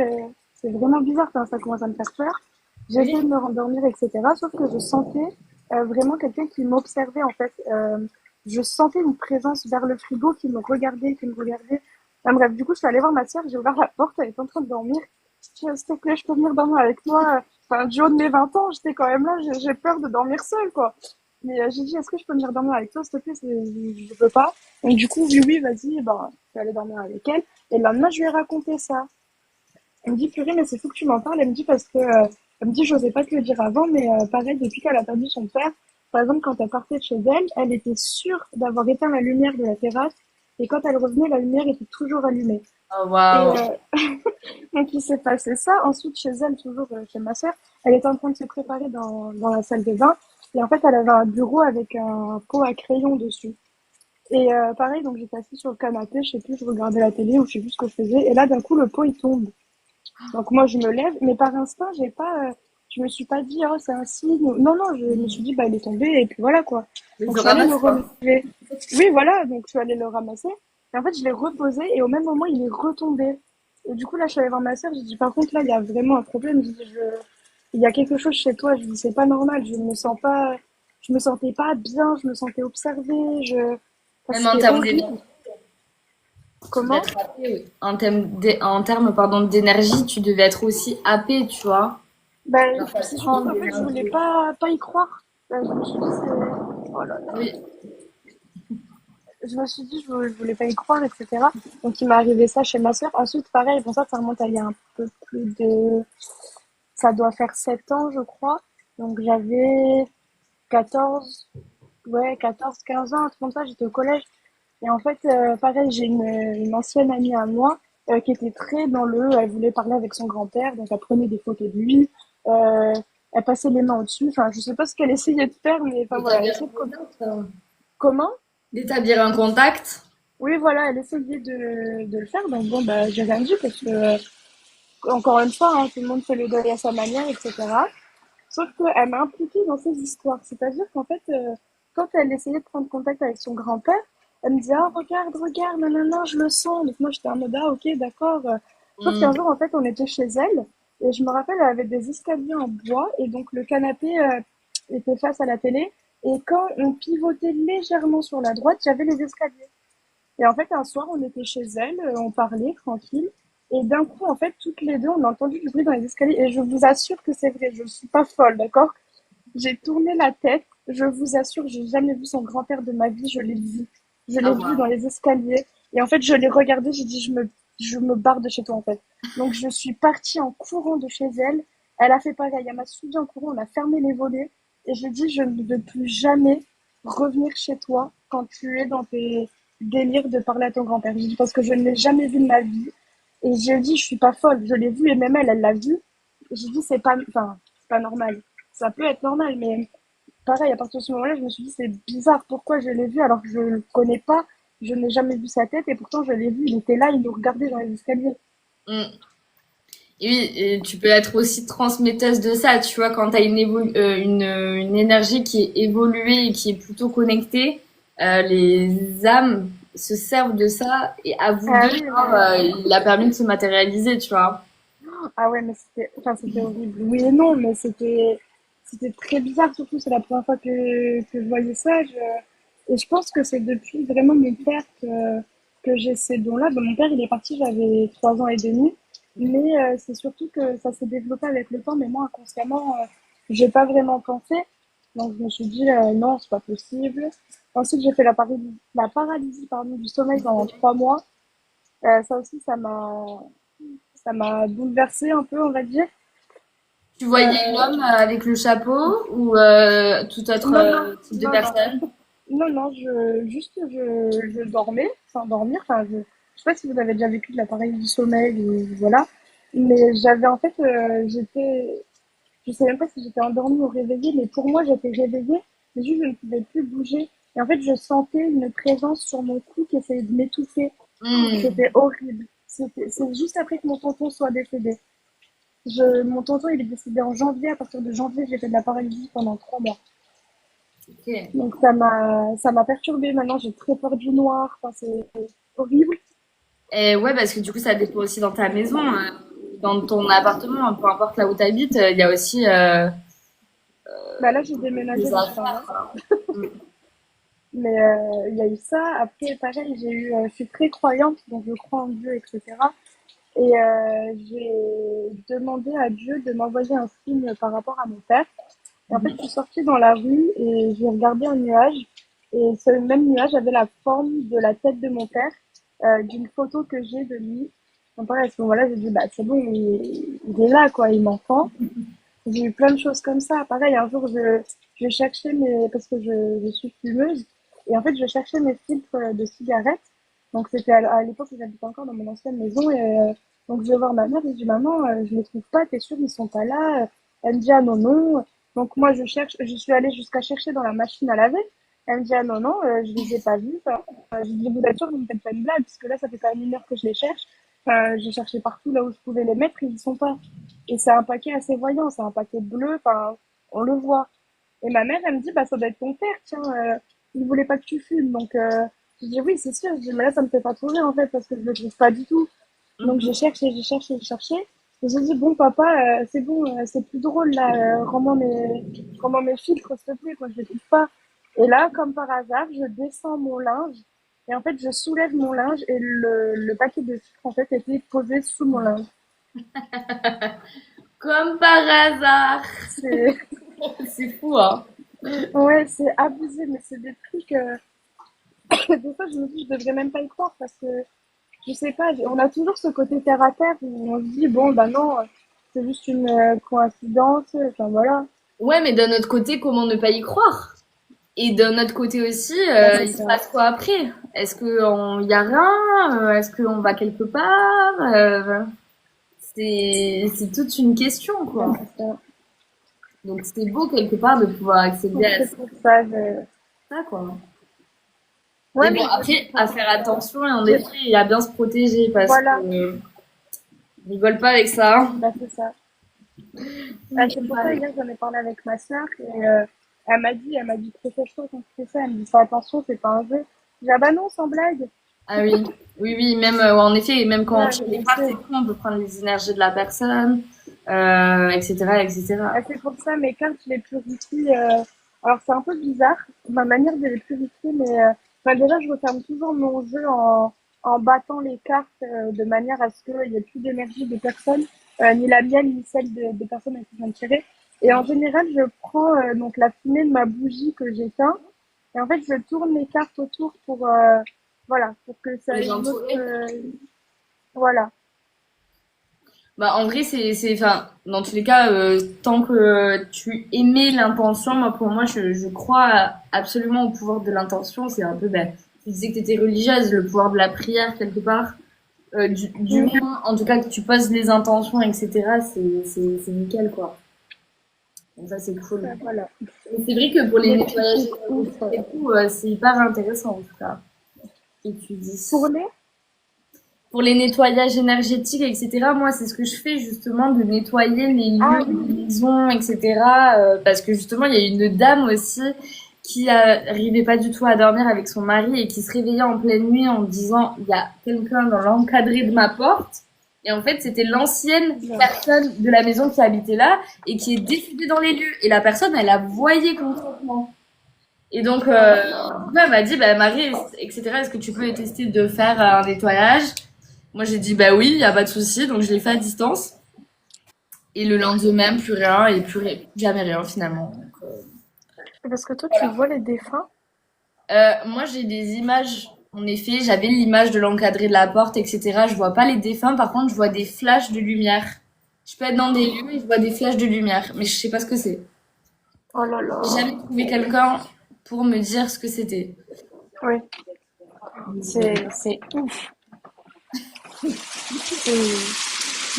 c'est vraiment bizarre, enfin, ça commence à me faire peur. J'ai essayé de Oui. me rendormir, etc. Sauf que je sentais vraiment quelqu'un qui m'observait en fait. je sentais une présence vers le frigo qui me regardait, qui me regardait. Enfin, bref, du coup, je suis allée voir ma sœur, j'ai ouvert la porte, elle était en train de dormir. Je dis, s'il te plaît, je peux venir dormir avec toi. Enfin, du haut de mes 20 ans, j'étais quand même là, j'ai peur de dormir seule, quoi. Mais j'ai dit, est-ce que je peux venir dormir avec toi, s'il te plaît? Je peux pas. Donc, du coup, oui, oui, vas-y, ben, je suis allée dormir avec elle. Et le lendemain, je lui ai raconté ça. Elle me dit, purée, mais c'est fou que tu m'en parles. Elle me dit, parce que, elle me dit, j'osais pas te le dire avant, mais pareil, depuis qu'elle a perdu son père, par exemple, quand elle partait de chez elle, elle était sûre d'avoir éteint la lumière de la terrasse. Et quand elle revenait, la lumière était toujours allumée. Oh, Et waouh. donc, il s'est passé ça. Ensuite, chez elle, toujours chez ma sœur, elle était en train de se préparer dans la salle de bain. Et en fait, elle avait un bureau avec un pot à crayon dessus. Et pareil, donc j'étais assise sur le canapé, je sais plus, je regardais la télé ou je sais plus ce que je faisais. Et là, d'un coup, le pot, il tombe. Donc moi, je me lève, mais par instinct, je me suis pas dit, oh, c'est un signe. Non, non, je me suis dit, bah, il est tombé, et puis voilà, quoi. Mais Donc je je suis allée le ramasse quoi. relever. Oui, voilà, donc je suis allée le ramasser. Et en fait, je l'ai reposé, et au même moment, il est retombé. Et du coup, là, je suis allée voir ma sœur, j'ai dit, par contre, là, il y a vraiment un problème. J'ai dit, il y a quelque chose chez toi. Je dis, c'est pas normal, je me sentais pas bien, je me sentais observée, enfin, Même en c'était termes d'énergie, horrible. tu devais Comment? être happé, oui. En termes, pardon, d'énergie, tu devais être aussi happé, tu vois. Ben, Genre, ça c'est surtout prend de qu'en fait, je voulais l'énergie. pas y croire. Je me suis dit, oh là là. Oui. Je me suis dit, je voulais pas y croire, etc. Donc, il m'est arrivé ça chez ma sœur. Ensuite, pareil, bon, ça remonte à il y a un peu plus de, ça doit faire 7 ans, je crois. Donc, j'avais 14, ouais, 14, 15 ans, un truc comme ça, j'étais au collège. Et en fait, pareil, j'ai une ancienne amie à moi qui était très dans elle voulait parler avec son grand-père, donc elle prenait des photos de lui, euh, elle passait les mains au-dessus. Enfin, je sais pas ce qu'elle essayait de faire, mais enfin voilà, elle D'établir un essayait de contact. comment? D'établir un contact. Oui, voilà, elle essayait de le faire. Donc bon, bah, j'ai rien dit parce que encore une fois, hein, tout le monde fait le deuil à sa manière, etc. Sauf qu'elle m'a impliquée dans ces histoires. C'est-à-dire qu'en fait, quand elle essayait de prendre contact avec son grand-père, elle me disait, ah, regarde, regarde, nanana, je le sens. Donc moi, j'étais en mode, ah, ok, d'accord. Sauf qu'un Hmm. jour, en fait, on était chez elle. Et je me rappelle, elle avait des escaliers en bois. Et donc, le canapé était face à la télé. Et quand on pivotait légèrement sur la droite, il y avait les escaliers. Et en fait, un soir, on était chez elle, on parlait tranquille. Et d'un coup, en fait, toutes les deux, on a entendu du bruit dans les escaliers. Et je vous assure que c'est vrai, je ne suis pas folle, d'accord? J'ai tourné la tête. Je vous assure, j'ai jamais vu son grand-père de ma vie. Je l'ai vu. Je Ah, l'ai vu dans waouh. les escaliers. Et en fait, je l'ai regardé. J'ai dit, je me barre de chez toi, en fait. Donc, je suis partie en courant de chez elle. Elle a fait pareil. Elle m'a suivi en courant. On a fermé les volets. Et j'ai dit, je ne veux plus jamais revenir chez toi quand tu es dans tes délires de parler à ton grand-père. J'ai dit, parce que je ne l'ai jamais vu de ma vie. Et j'ai dit, je suis pas folle. Je l'ai vu et même elle l'a vu. J'ai dit, c'est pas normal. Ça peut être normal, mais pareil, à partir de ce moment-là, je me suis dit, c'est bizarre, pourquoi je l'ai vu alors que je le connais pas, je n'ai jamais vu sa tête et pourtant je l'ai vu, il était là, il nous regardait dans les escaliers. Hmm. Et oui, et tu peux être aussi transmetteuse de ça, tu vois, quand tu as une énergie qui est évoluée et qui est plutôt connectée, les âmes se servent de ça et à vous Ah deux, oui, genre, mais... il a permis de se matérialiser, tu vois. Ah ouais, mais c'était horrible. Oui et non, mais c'était très bizarre, surtout c'est la première fois que je voyais ça. Et je pense que c'est depuis vraiment mon père que j'ai ces dons-là. Bon, mon père, il est parti, j'avais 3 ans et demi, mais c'est surtout que ça s'est développé avec le temps, mais moi, inconsciemment, j'ai pas vraiment pensé. Donc je me suis dit, non, c'est pas possible. Ensuite, j'ai fait la paralysie pardon, du sommeil pendant 3 mois. Ça aussi, ça m'a bouleversée un peu, on va dire. Tu voyais Euh, l'homme avec le chapeau ou tout autre non, non, type de non, non, personne? non, non, je dormais, sans dormir. Enfin, je sais pas si vous avez déjà vécu de l'appareil du sommeil, ou, voilà. Mais j'avais en fait, je sais même pas si j'étais endormie ou réveillée, mais pour moi, j'étais réveillée, mais juste je ne pouvais plus bouger. Et en fait, je sentais une présence sur mon cou qui essayait de m'étouffer. Hmm. C'était horrible. C'est juste après que mon tonton soit décédé. Mon tonton, il est décédé en janvier. À partir de janvier, j'ai fait de la paralysie pendant 3 mois. Ok. Donc ça m'a perturbée. Maintenant, j'ai très peur du noir. Enfin, c'est horrible. Et ouais, parce que du coup, ça dépend aussi dans ta maison, dans ton appartement, hein, peu importe là où tu habites, il y a aussi Bah là, j'ai déménagé des récemment. affaires, quoi. Mm. Mais il y a eu ça. Après, pareil, je suis très croyante, donc je crois en Dieu, etc. Et j'ai demandé à Dieu de m'envoyer un signe par rapport à mon père. Et en fait, je suis sortie dans la rue et j'ai regardé un nuage. Et ce même nuage avait la forme de la tête de mon père, d'une photo que j'ai de lui. Donc, pareil, à ce moment-là, j'ai dit, bah, c'est bon, il est là, quoi, il m'entend. J'ai eu plein de choses comme ça. Pareil, un jour, je cherchais parce que je suis fumeuse, et en fait, je cherchais mes filtres de cigarettes. Donc, c'était à l'époque où j'habitais encore dans mon ancienne maison, et donc je vais voir ma mère, et je dis, maman, je les trouve pas, t'es sûre, ils sont pas là? Elle me dit, ah non, non. Donc, moi, je suis allée jusqu'à chercher dans la machine à laver. Elle me dit, ah non, non, je les ai pas vus. Enfin, je dis, vous êtes sûre, vous me faites pas une blague, puisque là, ça fait quand même 1 heure que je les cherche. Enfin, j'ai cherché partout là où je pouvais les mettre, et ils sont pas. Et c'est un paquet assez voyant, c'est un paquet bleu, enfin, on le voit. Et ma mère, elle me dit, bah, ça doit être ton père, tiens, il voulait pas que tu fumes. Donc, je dis, oui, c'est sûr. Je dis, mais là, ça me fait pas trop rire, en fait, parce que je le trouve pas du tout. Donc, Mhm. j'ai cherché, j'ai cherché. Et j'ai dit, bon, papa, c'est bon, c'est plus drôle, là, rends-moi mes filtres, s'il te plaît, quoi, je les trouve pas. Et là, comme par hasard, je descends mon linge. Et en fait, je soulève mon linge et le paquet de filtres, en fait, était posé sous mon linge. Comme par hasard. C'est, C'est fou, hein. ouais, c'est abusé, mais c'est des trucs. Des fois, je me dis, je devrais même pas y croire parce que je sais pas, on a toujours ce côté terre à terre où on se dit, bon, bah non, c'est juste une coïncidence, enfin voilà. Ouais, mais d'un autre côté, comment ne pas y croire? Et d'un autre côté aussi, Bah, c'est il se ça. passe quoi après? Est-ce qu'il y a rien? Est-ce qu'on va quelque part? C'est toute une question, Bah, quoi. c'est ça. Donc c'est beau quelque part de pouvoir accéder Donc, à c'est pour ça, ça, quoi. Mais ouais, bon, mais après, à faire attention et en j'ai- effet, et à bien se protéger parce que voilà, rigole pas avec ça, hein. bah, c'est ça. C'est pour ça, hier, j'en ai parlé avec ma sœur et elle m'a dit, protège-toi quand tu fais ça. Elle me dit, fais attention, c'est pas un jeu. J'ai dit, ah bah non, sans blague. Ah oui, oui, oui, même en effet, même quand on Ouais, tire les je cartes et sais. tout, on peut prendre les énergies de la personne, etc., etc. C'est pour ça, mes cartes, je les purifie. Alors, c'est un peu bizarre, ma manière de les purifier, mais enfin, déjà, je referme toujours mon jeu en battant les cartes de manière à ce qu'il n'y ait plus d'énergie de personne, ni la mienne, ni celle des personnes à qui je viens de tirer. Et en général, je prends donc la fumée de ma bougie que j'éteins, et en fait, je tourne les cartes autour pour, voilà, pour que Pour ça ait les une autre, entourer. voilà. Bah, en vrai, enfin, dans tous les cas, tant que tu émets l'intention, moi, pour moi, je crois absolument au pouvoir de l'intention. C'est un peu, ben, tu disais que tu étais religieuse, le pouvoir de la prière, quelque part. Du Mm. moins, en tout cas, que tu poses les intentions, etc., c'est nickel, quoi. Donc ça, c'est cool. Voilà. Et c'est vrai que pour les Des petits nettoyages trucs ouf. énergétiques et tout, c'est hyper intéressant, en tout cas, ce que tu Pour dis. les? Pour les nettoyages énergétiques, etc., moi, c'est ce que je fais justement, de nettoyer les Ah lieux oui, de maison, etc. Parce que justement, il y a une dame aussi qui arrivait pas du tout à dormir avec son mari et qui se réveillait en pleine nuit en disant, il y a quelqu'un dans l'encadré de ma porte. Et en fait, c'était l'ancienne bien. personne de la maison qui habitait là et qui est décédée dans les lieux. Et la personne, elle la voyait concrètement. Et donc, Oh là ouais, là. elle m'a dit, bah, Marie, etc., est-ce que tu peux tester de faire un nettoyage? Moi, j'ai dit, bah oui, il n'y a pas de souci. Donc, je l'ai fait à distance. Et le lendemain, plus rien et jamais rien finalement. Donc, Parce que toi, tu voilà. vois les défunts? Moi, j'ai des images. En effet, j'avais l'image de l'encadré de la porte, etc. Je vois pas les défunts. Par contre, je vois des flashs de lumière. Je peux être dans des lieux et je vois des flashs de lumière. Mais je sais pas ce que c'est. Oh là là. J'ai jamais trouvé quelqu'un pour me dire ce que c'était. Oui, c'est ouf. C'est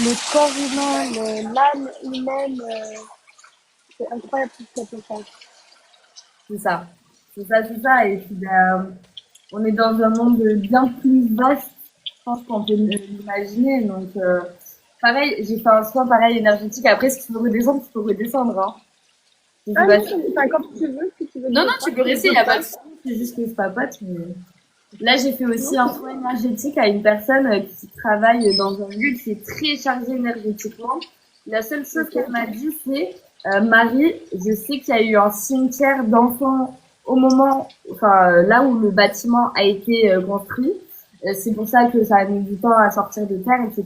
le corps humain, l'âme humaine, c'est incroyable tout ce qu'elle peut faire. C'est ça. C'est ça, c'est ça. Et puis, ben, on est dans un monde bien plus vaste, je pense qu'on peut l'imaginer. Donc, pareil, j'ai fait un soin pareil énergétique. Après, si tu veux redescendre, tu peux redescendre. Hein. Je sais Ah pas non, si- enfin, comme tu veux, si tu veux que Non, je non, tu passe, peux rester, il je n'y a pas de passe. souci. C'est juste que je papote. Mais... Là, j'ai fait Non, aussi un soin énergétique à une personne qui travaille dans un lieu qui est très chargé énergétiquement. La seule chose ok. qu'elle m'a dit, c'est Marie, je sais qu'il y a eu un cimetière d'enfants au moment, enfin là où le bâtiment a été construit. C'est pour ça que ça a mis du temps à sortir de terre, etc.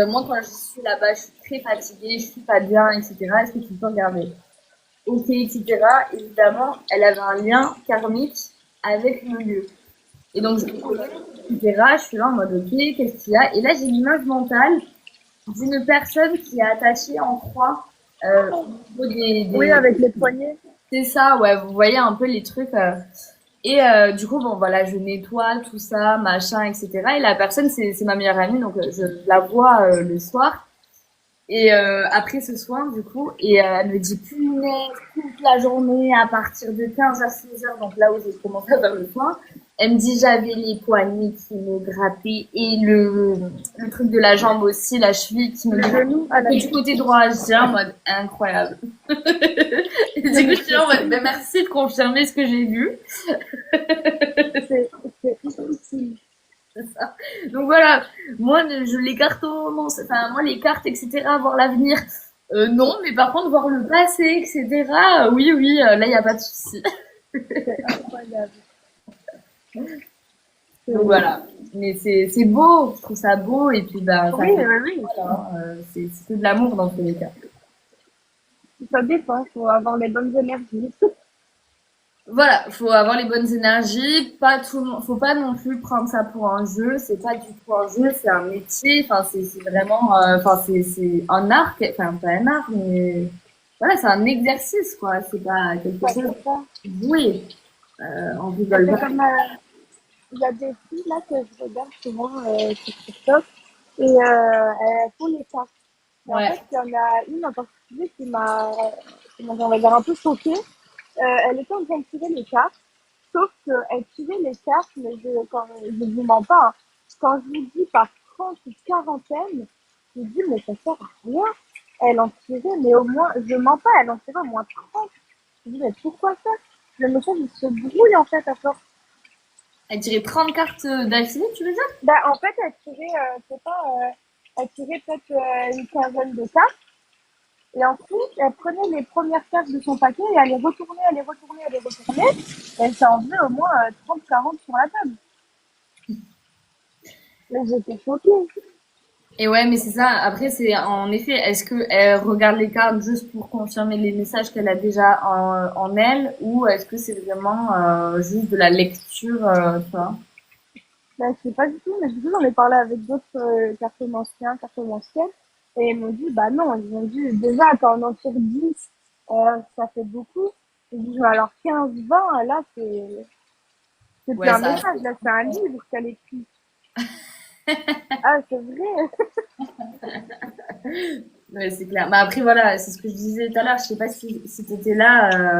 Moi, quand je suis là-bas, je suis très fatiguée, je suis pas bien, etc. Est-ce que tu peux regarder? Ok, etc. Évidemment, elle avait un lien karmique avec le lieu. Et donc, je connais, etc. Je suis là en mode, ok, qu'est-ce qu'il y a? Et là, j'ai l'image mentale d'une personne qui est attachée en croix au niveau Oui, avec les poignets. C'est ça, ouais, vous voyez un peu les trucs. Et du coup, bon, voilà, je nettoie tout ça, machin, etc. Et la personne, c'est ma meilleure amie, donc je la vois le soir. Et après ce soir, du coup, et elle me dit punaise, toute la journée, à partir de 15 à 16 heures, donc là où j'ai commencé à faire le soin, elle me dit j'avais les poignets qui me grattaient et le truc de la jambe aussi, la cheville qui me Le genou à la du côté droit. Je dis en mode incroyable. Et du coup, je suis en mode ben, merci de confirmer ce que j'ai vu. c'est difficile. Donc voilà, moi je les cartes, enfin moi les cartes, etc. Voir l'avenir, non, mais par contre voir le passé, etc. Oui, oui, là il y a pas de souci. C'est incroyable. Donc voilà, mais c'est beau, je trouve ça beau et puis bah ça Oui, fait oui, oui. voilà, c'est que de l'amour dans tous les cas. Ça dépend, faut avoir les bonnes énergies. Voilà, faut avoir les bonnes énergies, pas tout, faut pas non plus prendre ça pour un jeu, c'est pas du tout un jeu, c'est un métier, enfin c'est vraiment, enfin c'est un art, enfin pas un art, mais voilà, c'est un exercice quoi, c'est pas quelque Ça, chose c'est ça. de joué, on Et rigole c'est pas. comme, il y a des filles là que je regarde souvent sur TikTok et elles font les cartes. Et en Ouais, fait, il y en a une en particulier on va dire, un peu choquée. Elle était en train de tirer les cartes, sauf qu'elle tirait les cartes, mais je vous mens pas, hein. Quand je vous dis par 30 ou quarantaine, je vous dis, mais ça sert à rien. Elle en tirait, mais au moins, je mens pas, elle en tirait au moins 30. Je dis, mais pourquoi ça? Le message, il se brouille en fait à force. elle tirait 30 cartes d'affilée, tu veux dire? Bah, en fait, elle tirait, je sais pas, elle tirait peut-être une quinzaine de cartes. Et ensuite, elle prenait les premières cartes de son paquet et elle les retournait, elle les retournait, elle les retournait. Et elle s'en faisait au moins 30-40 sur la table. Mais j'étais choquée. Et ouais, mais c'est ça. Après, c'est en effet, est-ce que elle regarde les cartes juste pour confirmer les messages qu'elle a déjà en elle, ou est-ce que c'est vraiment juste de la lecture, tu vois? Bah, je sais pas du tout, mais du coup, j'en ai parlé avec d'autres cartomanciens, cartomanciennes. Et ils m'ont dit, bah non, ils m'ont dit, déjà, quand on en tire 10, ça fait beaucoup. Ils disent, alors 15, 20, là, c'est plus Ouais, un ça. message, là, c'est un livre qu'elle écrit. Ah, c'est vrai. Ouais, c'est clair. Mais après, voilà, c'est ce que je disais tout à l'heure. Je sais pas si tu étais là.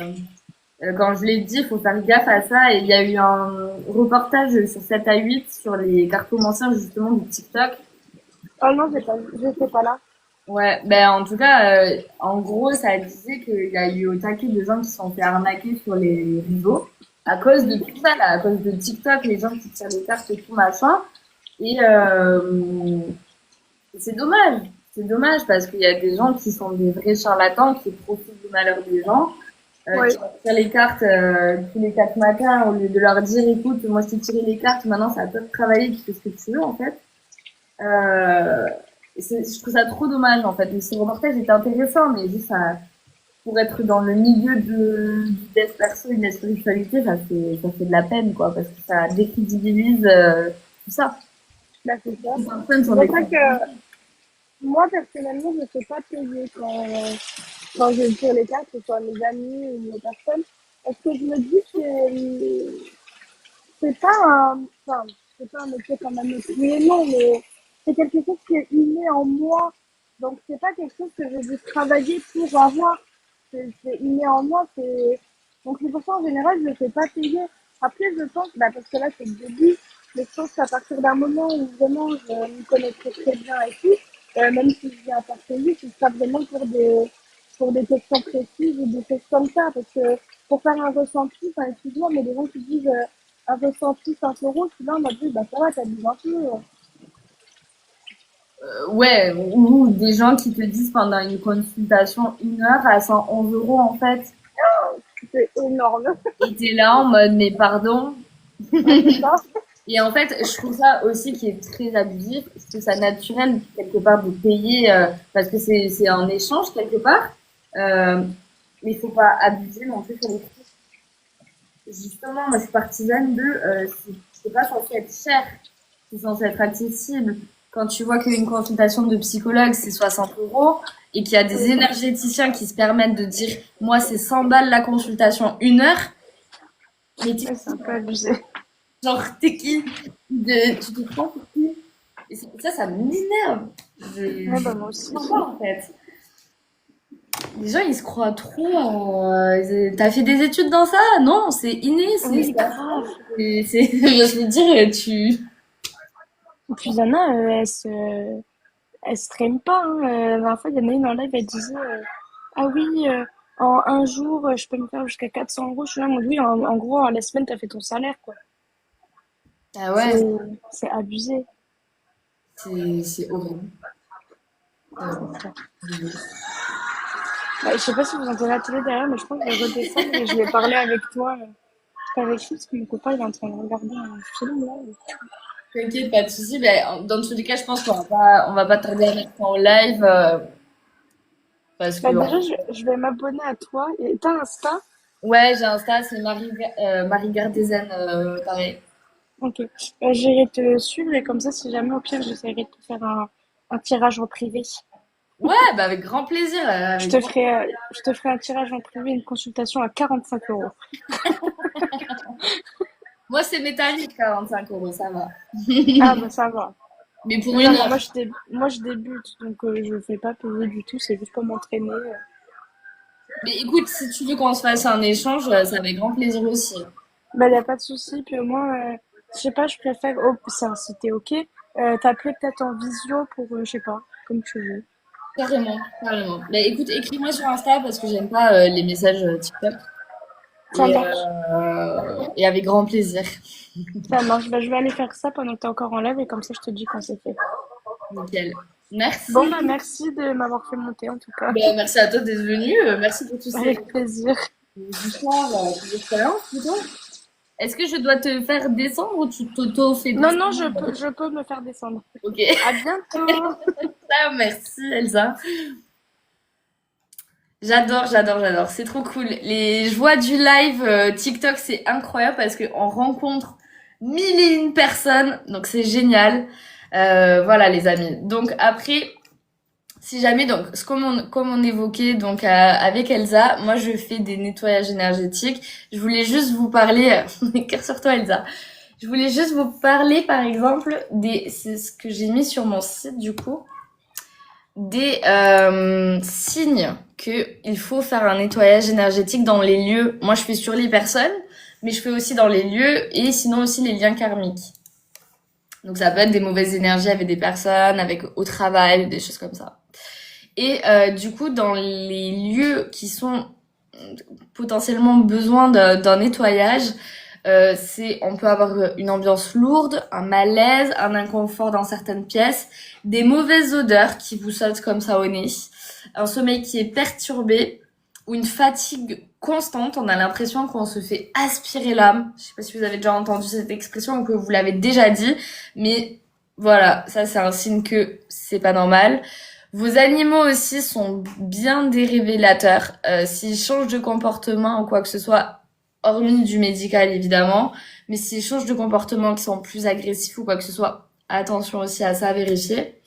Quand je l'ai dit, il faut faire gaffe à ça. Et il y a eu un reportage sur 7 à 8 sur les cartomanciens, justement, du TikTok. Oh non, j'étais pas là. Ouais, ben en tout cas, en gros, ça disait qu'il y a eu au taquet de gens qui se sont fait arnaquer sur les réseaux à cause de tout ça, là, à cause de TikTok, les gens qui tirent les cartes et tout machin. Et c'est dommage. C'est dommage parce qu'il y a des gens qui sont des vrais charlatans qui profitent du malheur des gens, Oui, qui tirent les cartes tous les 4 matins au lieu de leur dire écoute, moi je t'ai tiré les cartes, maintenant c'est à toi de travailler, tu fais ce que tu veux en fait. Euh, je trouve ça trop dommage en fait. Mais ce reportage était intéressant, mais juste pour être dans le milieu du dev perso et de la spiritualité, ça fait de la peine quoi, parce que ça décrédibilise tout ça. bah c'est ça. Les personnes C'est sont pour des ça que moi, personnellement, je ne fais pas payer quand je tire les cartes, que ce soit mes amis ou mes personnes. Parce que je me dis que c'est pas enfin, c'est pas un métier quand même oui et non, mais c'est quelque chose qui est inné en moi. Donc, c'est pas quelque chose que je vais travailler pour avoir. C'est inné en moi. Donc, c'est pour ça, en général, je ne fais pas payer. Après, je pense, bah, parce que là, c'est le début, mais je pense qu'à partir d'un moment où vraiment je me connais très, très bien et tout, même si je viens à faire payer, ce sera vraiment pour des questions précises ou des choses comme ça. Parce que pour faire un ressenti, enfin, excuse-moi, mais les gens qui disent un ressenti 5 euros, je suis là, on m'a dit, bah ça va, t'abuses un peu. ouais, ou des gens qui te disent pendant une consultation 1 heure à 111 € en fait. C'est énorme. Et t'es là en mode, mais pardon. Ouais, c'est ça. Et en fait, je trouve ça aussi qui est très abusif. Je trouve ça naturel, quelque part, de payer, parce que c'est un échange, quelque part. Euh, mais il faut pas abuser non plus sur les prix. Justement, moi, je suis partisane de, c'est pas censé être cher. C'est censé être accessible. Quand tu vois qu'une consultation de psychologue, c'est 60 € et qu'il y a des énergéticiens qui se permettent de dire, moi, c'est 100 balles la consultation, 1 heure, mais Ouais, c'est un peu abusé. genre, t'es qui? Tu te prends pour qui? Et ça m'énerve. Ouais, Je bah, moi aussi. comprends pas, en fait. Les gens, ils se croient trop. T'as fait des études dans ça? Non, c'est inné, Oui, grave. je veux dire, tu. Et puis, il y en a, elles se traînent pas, hein. La dernière fois, il y en a une en live, elle disait, ah oui, en un jour, je peux me faire jusqu'à 400 €. Je suis là, moi, oui, en gros, en la semaine, t'as fait ton salaire, quoi. Ah ouais, C'est, c'est abusé. c'est horrible. Bah, je sais pas si vous entendez la télé derrière, mais je pense que je vais redescendre et je vais parler avec toi. Pas avec lui, parce que mon copain, il est en train de regarder un film, là. T'inquiète, pas de soucis. Ben, dans tous les cas, je pense on va pas tarder à mettre ça en live parce que Bah, déjà, je vais m'abonner à toi. Et t'as Insta? ouais, j'ai Insta, c'est Marie Gardézen, pareil. Ok. J'irai te suivre et comme ça, si jamais, au pire, j'essaierai de te faire un tirage en privé. Ouais, bah avec grand plaisir. Je te ferai un tirage en privé, une consultation à 45 €. Moi, c'est mes tarifs, 45 €, ça va. Ah, bah, ça va. Mais pour Mais non, une mais heure. moi, je débute, donc je fais pas payer du tout, c'est juste pour m'entraîner. Mais écoute, si tu veux qu'on se fasse un échange, c'est avec grand plaisir aussi. Bah, y a pas de souci. Puis au moins, je sais pas, je préfère, oh, ça, si t'es ok, t'appeler peut-être en visio pour, je sais pas, comme tu veux. Carrément, carrément. Mais écoute, écris-moi sur Insta parce que j'aime pas les messages TikTok. Ça marche. Et avec grand plaisir. Ça marche. Bah, je vais aller faire ça pendant que t'es encore en live et comme ça, je te dis quand c'est fait. Nickel. Bon, bah, Merci. merci de m'avoir fait monter en tout cas. Ben, merci à toi d'être venu. Merci pour tous Avec plaisir. histoires, ces expériences plutôt. Est-ce que je dois te faire descendre ou tu t'auto-fais Non, non, descendre? je peux me faire descendre. Ok. À bientôt. Ah, merci Elsa. J'adore. C'est trop cool. Les joies du live TikTok, c'est incroyable parce qu'on rencontre mille et une personnes. Donc c'est génial. Voilà les amis. Donc après, si jamais, donc comme on évoquait donc avec Elsa, moi je fais des nettoyages énergétiques. Je voulais juste vous parler, cœur sur toi Elsa. Je voulais juste vous parler par exemple c'est ce que j'ai mis sur mon site du coup des signes qu'il faut faire un nettoyage énergétique dans les lieux. Moi, je fais sur les personnes, mais je fais aussi dans les lieux et sinon aussi les liens karmiques. Donc, ça peut être des mauvaises énergies avec des personnes, avec au travail, des choses comme ça. Et du coup, dans les lieux qui sont potentiellement besoin d'un nettoyage, on peut avoir une ambiance lourde, un malaise, un inconfort dans certaines pièces, des mauvaises odeurs qui vous sautent comme ça au nez, un sommeil qui est perturbé ou une fatigue constante. On a l'impression qu'on se fait aspirer l'âme. Je sais pas si vous avez déjà entendu cette expression ou que vous l'avez déjà dit, mais voilà, ça c'est un signe que c'est pas normal. Vos animaux aussi sont bien des révélateurs. S'ils changent de comportement ou quoi que ce soit, hormis du médical évidemment, mais s'ils changent de comportement, qui sont plus agressifs ou quoi que ce soit, attention aussi à ça, à vérifier.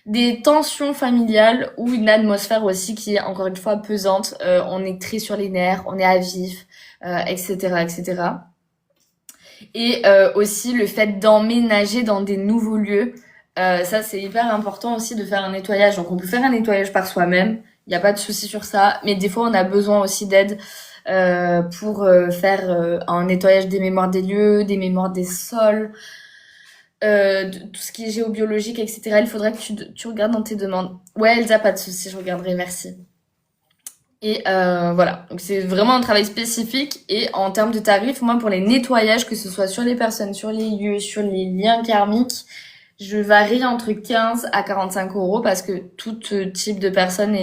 Des tensions familiales ou une atmosphère aussi qui est encore une fois pesante. On est très sur les nerfs, on est à vif, etc., etc. Et aussi le fait d'emménager dans des nouveaux lieux. Ça, c'est hyper important aussi de faire un nettoyage. Donc, on peut faire un nettoyage par soi-même. Il n'y a pas de souci sur ça. Mais des fois, on a besoin aussi d'aide pour faire un nettoyage des mémoires des lieux, des mémoires des sols, de tout ce qui est géobiologique, etc. Il faudrait que tu regardes dans tes demandes. Ouais, Elsa, pas de souci, je regarderai, merci. Et voilà, donc c'est vraiment un travail spécifique. Et en termes de tarifs, moi, pour les nettoyages, que ce soit sur les personnes, sur les lieux, sur les liens karmiques, je varie entre 15 à 45 € parce que tout type de personne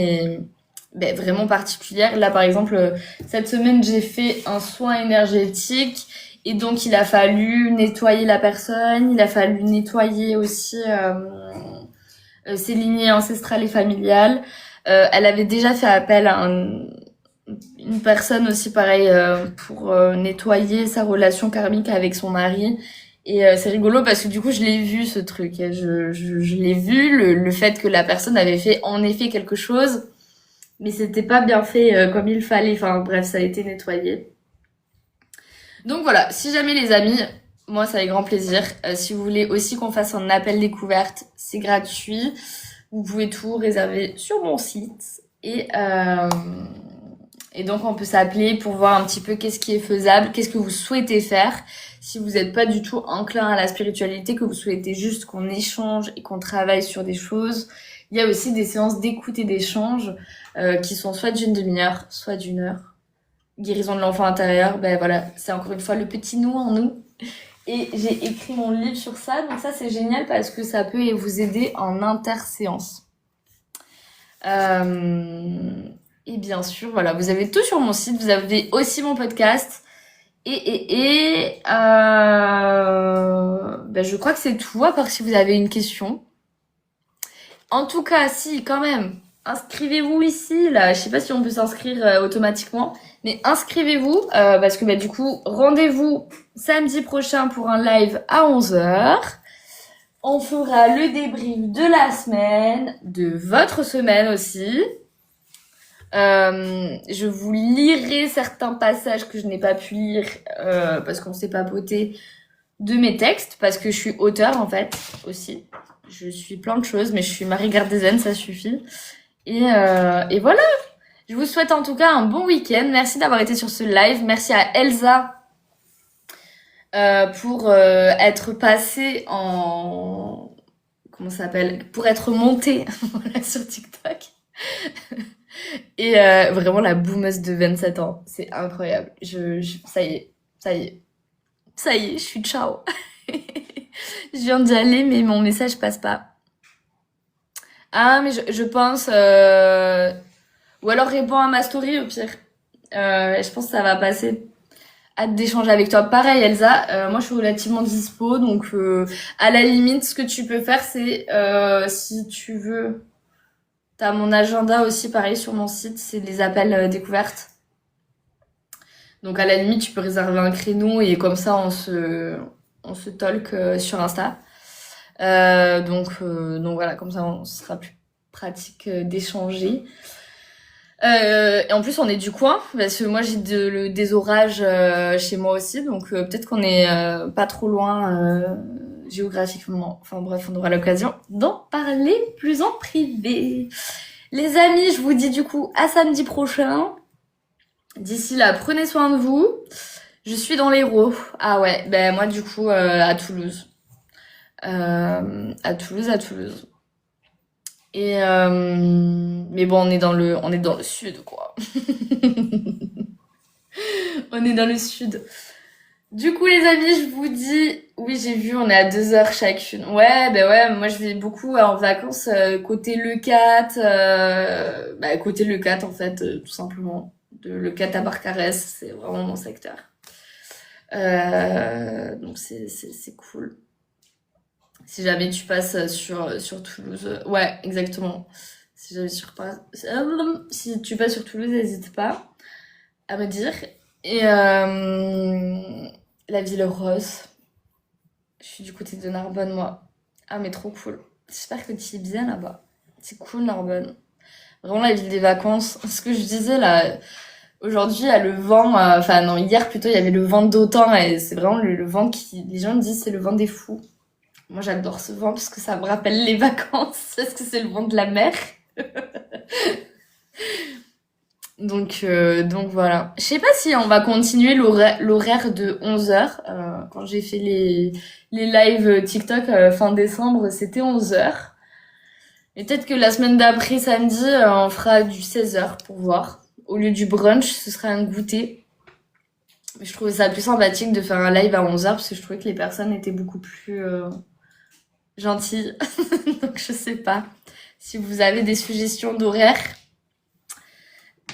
vraiment particulières. Là, par exemple, cette semaine, j'ai fait un soin énergétique et donc il a fallu nettoyer la personne, il a fallu nettoyer aussi ses lignées ancestrales et familiales. Elle avait déjà fait appel à une personne aussi pareil pour nettoyer sa relation karmique avec son mari. Et c'est rigolo parce que du coup je l'ai vu ce truc. Je l'ai vu, le fait que la personne avait fait en effet quelque chose, mais c'était pas bien fait comme il fallait. Enfin bref, ça a été nettoyé. Donc voilà, si jamais les amis, moi ça avec grand plaisir. Si vous voulez aussi qu'on fasse un appel découverte, c'est gratuit. Vous pouvez tout réserver sur mon site. Et donc on peut s'appeler pour voir un petit peu qu'est-ce qui est faisable, qu'est-ce que vous souhaitez faire. Si vous n'êtes pas du tout enclin à la spiritualité, que vous souhaitez juste qu'on échange et qu'on travaille sur des choses, il y a aussi des séances d'écoute et d'échange qui sont soit d'une demi-heure, soit d'une heure. Guérison de l'enfant intérieur, ben voilà, c'est encore une fois le petit nous en nous. Et j'ai écrit mon livre sur ça, donc ça c'est génial parce que ça peut vous aider en interséance. Et bien sûr, voilà, vous avez tout sur mon site, vous avez aussi mon podcast. Je crois que c'est tout, à part si vous avez une question. En tout cas, si, quand même, inscrivez-vous ici, là, je sais pas si on peut s'inscrire automatiquement, mais inscrivez-vous, parce que du coup, rendez-vous samedi prochain pour un live à 11h. On fera le débrief de la semaine, de votre semaine aussi. Je vous lirai certains passages que je n'ai pas pu lire parce qu'on s'est papoté de mes textes, parce que je suis auteure en fait aussi. Je suis plein de choses, mais je suis Marie Gardézen, ça suffit. Et voilà. Je vous souhaite en tout cas un bon week-end. Merci d'avoir été sur ce live. Merci à Elsa pour être passée en... Comment ça s'appelle ? Pour être montée sur TikTok. Et vraiment la boomeuse de 27 ans. C'est incroyable. Ça y est. Je suis ciao. Je viens d'y aller, mais mon message passe pas. Ah, mais je pense... Ou alors réponds à ma story au pire. Je pense que ça va passer. Hâte d'échanger avec toi. Pareil, Elsa, moi je suis relativement dispo, donc à la limite, ce que tu peux faire, c'est si tu veux... T'as mon agenda aussi, pareil, sur mon site, c'est les appels découvertes. Donc à la limite, tu peux réserver un créneau et comme ça, on se talk sur Insta. Donc voilà, comme ça, ce sera plus pratique d'échanger. Et en plus, on est du coin, parce que moi, j'ai des orages chez moi aussi, donc peut-être qu'on est pas trop loin géographiquement. Enfin bref, on aura l'occasion d'en parler plus en privé. Les amis, je vous dis du coup à samedi prochain. D'ici là, prenez soin de vous. Je suis dans l'Hérault. Ah ouais, moi du coup à Toulouse. À Toulouse. Et mais bon, on est dans le sud quoi. On est dans le sud. Du coup les amis, je vous dis, oui j'ai vu, on est à 2 heures chacune. Ouais, moi je vais beaucoup en vacances côté Leucate, côté Leucate en fait, tout simplement. De Leucate à Barcarès, c'est vraiment mon secteur. Donc c'est cool. Si jamais tu passes sur Toulouse, ouais exactement. Si tu passes sur Toulouse, n'hésite pas à me dire. Et la ville rose. Je suis du côté de Narbonne, moi. Ah, mais trop cool. J'espère que tu es bien là-bas. C'est cool, Narbonne. Vraiment la ville des vacances. Ce que je disais là, aujourd'hui, il y a le vent. Non, hier plutôt, il y avait le vent d'automne. Et c'est vraiment le vent qui. Les gens me disent c'est le vent des fous. Moi, j'adore ce vent parce que ça me rappelle les vacances. Parce que c'est le vent de la mer. Donc voilà. Je sais pas si on va continuer l'horaire de 11h. Quand j'ai fait les lives TikTok fin décembre, c'était 11h. Et peut-être que la semaine d'après, samedi, on fera du 16h pour voir. Au lieu du brunch, ce sera un goûter. Mais je trouvais ça plus sympathique de faire un live à 11h parce que je trouvais que les personnes étaient beaucoup plus gentilles. Donc je sais pas si vous avez des suggestions d'horaire.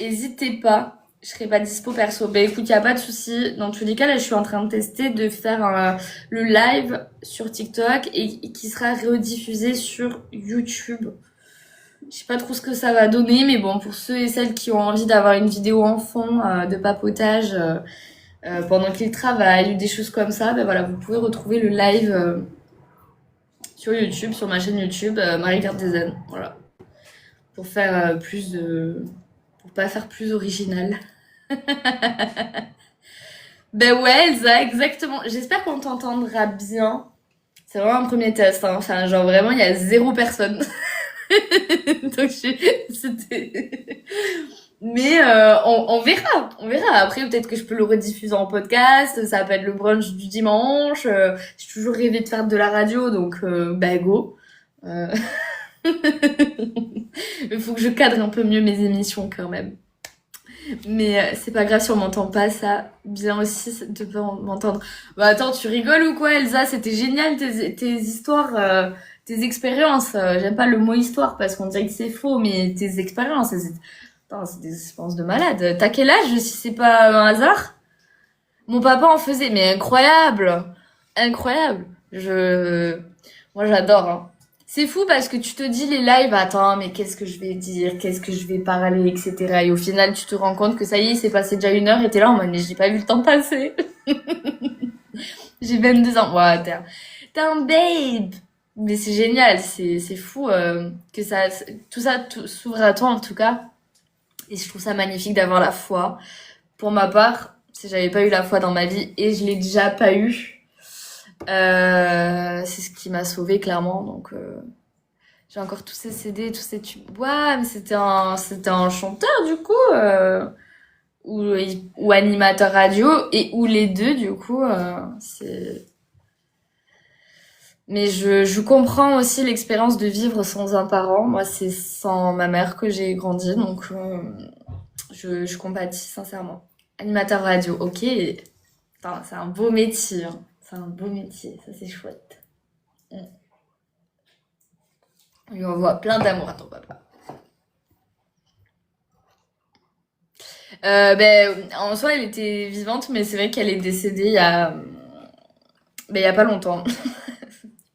N'hésitez pas. Je serai pas dispo perso. Bah écoute, y a pas de souci. Dans tous les cas, là, je suis en train de tester de faire le live sur TikTok et qui sera rediffusé sur YouTube. Je sais pas trop ce que ça va donner, mais bon, pour ceux et celles qui ont envie d'avoir une vidéo en fond de papotage pendant qu'ils travaillent ou des choses comme ça, ben voilà, vous pouvez retrouver le live sur YouTube, sur ma chaîne YouTube, Marie Gardezen. Voilà. Pour faire plus de... Pour pas faire plus original. Ben ouais, Elsa, exactement. J'espère qu'on t'entendra bien. C'est vraiment un premier test, hein. Enfin, genre vraiment, il y a 0 personne. Donc, c'était... Mais on verra, on verra. Après, peut-être que je peux le rediffuser en podcast. Ça peut être le brunch du dimanche. J'ai toujours rêvé de faire de la radio, donc bah go. Il faut que je cadre un peu mieux mes émissions quand même. Mais c'est pas grave si on m'entend pas, ça bien aussi de pas m'entendre. Bah attends, tu rigoles ou quoi, Elsa? C'était génial tes histoires, tes expériences. J'aime pas le mot histoire parce qu'on dirait que c'est faux, mais tes expériences, c'est des expériences de malade. T'as quel âge si c'est pas un hasard? Mon papa en faisait, mais incroyable, incroyable. Moi j'adore. Hein. C'est fou parce que tu te dis les lives, attends, mais qu'est-ce que je vais dire, qu'est-ce que je vais parler, etc. Et au final, tu te rends compte que ça y est, c'est passé déjà 1 heure et t'es là en mode, mais j'ai pas vu le temps passer. J'ai 22 ans. Ouais, t'es un babe. Mais c'est génial, c'est fou que tout ça s'ouvre à toi en tout cas. Et je trouve ça magnifique d'avoir la foi. Pour ma part, si j'avais pas eu la foi dans ma vie, et je l'ai déjà pas eu, c'est ce qui m'a sauvée clairement. Donc j'ai encore tous ces CD, tous ces tubes. Ouais, mais c'était un chanteur du coup, ou animateur radio, et ou les deux du coup. C'est... Mais je comprends aussi l'expérience de vivre sans un parent. Moi, c'est sans ma mère que j'ai grandi, donc je compatis sincèrement. Animateur radio, ok. Enfin, c'est un beau métier. Hein. C'est un beau métier, ça c'est chouette. On lui envoie plein d'amour à ton papa. En soi, elle était vivante, mais c'est vrai qu'elle est décédée il y a pas longtemps.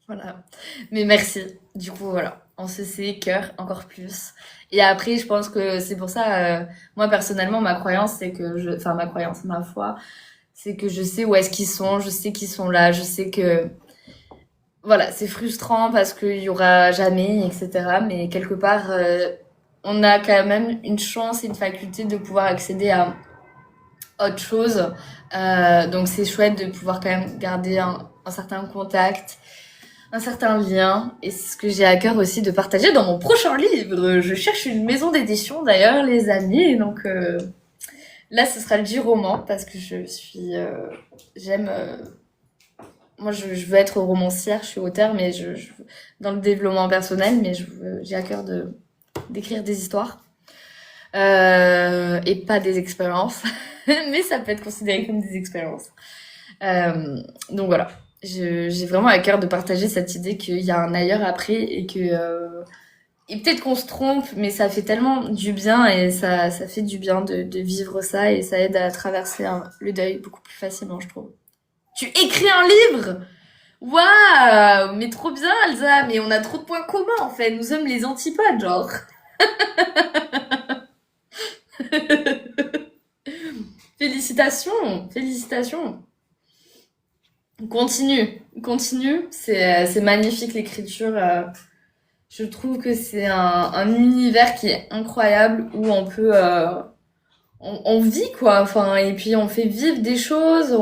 Voilà. Mais merci. Du coup, voilà. En CC, cœur, encore plus. Et après, je pense que c'est pour ça, moi, personnellement, ma croyance, c'est que enfin, ma croyance, ma foi, c'est que je sais où est-ce qu'ils sont, je sais qu'ils sont là, je sais que, voilà, c'est frustrant parce qu'il y aura jamais, etc. Mais quelque part, on a quand même une chance et une faculté de pouvoir accéder à autre chose. Donc, c'est chouette de pouvoir quand même garder un certain contact, un certain lien, et c'est ce que j'ai à cœur aussi de partager dans mon prochain livre. Je cherche une maison d'édition d'ailleurs, les amis, donc là ce sera le roman parce que j'aime, moi je veux être romancière, je suis auteure, mais dans le développement personnel, mais j'ai à cœur d'écrire des histoires et pas des expériences, mais ça peut être considéré comme des expériences. Donc voilà. J'ai vraiment à cœur de partager cette idée qu'il y a un ailleurs après et que et peut-être qu'on se trompe, mais ça fait tellement du bien et ça fait du bien de vivre ça et ça aide à traverser le deuil beaucoup plus facilement, je trouve. Tu écris un livre? Waouh, mais trop bien, Elsa. Mais on a trop de points communs en fait. Nous sommes les antipodes, genre. Félicitations, félicitations. Continue. C'est magnifique l'écriture. Je trouve que c'est un univers qui est incroyable où on peut, on vit quoi. Enfin, et puis on fait vivre des choses.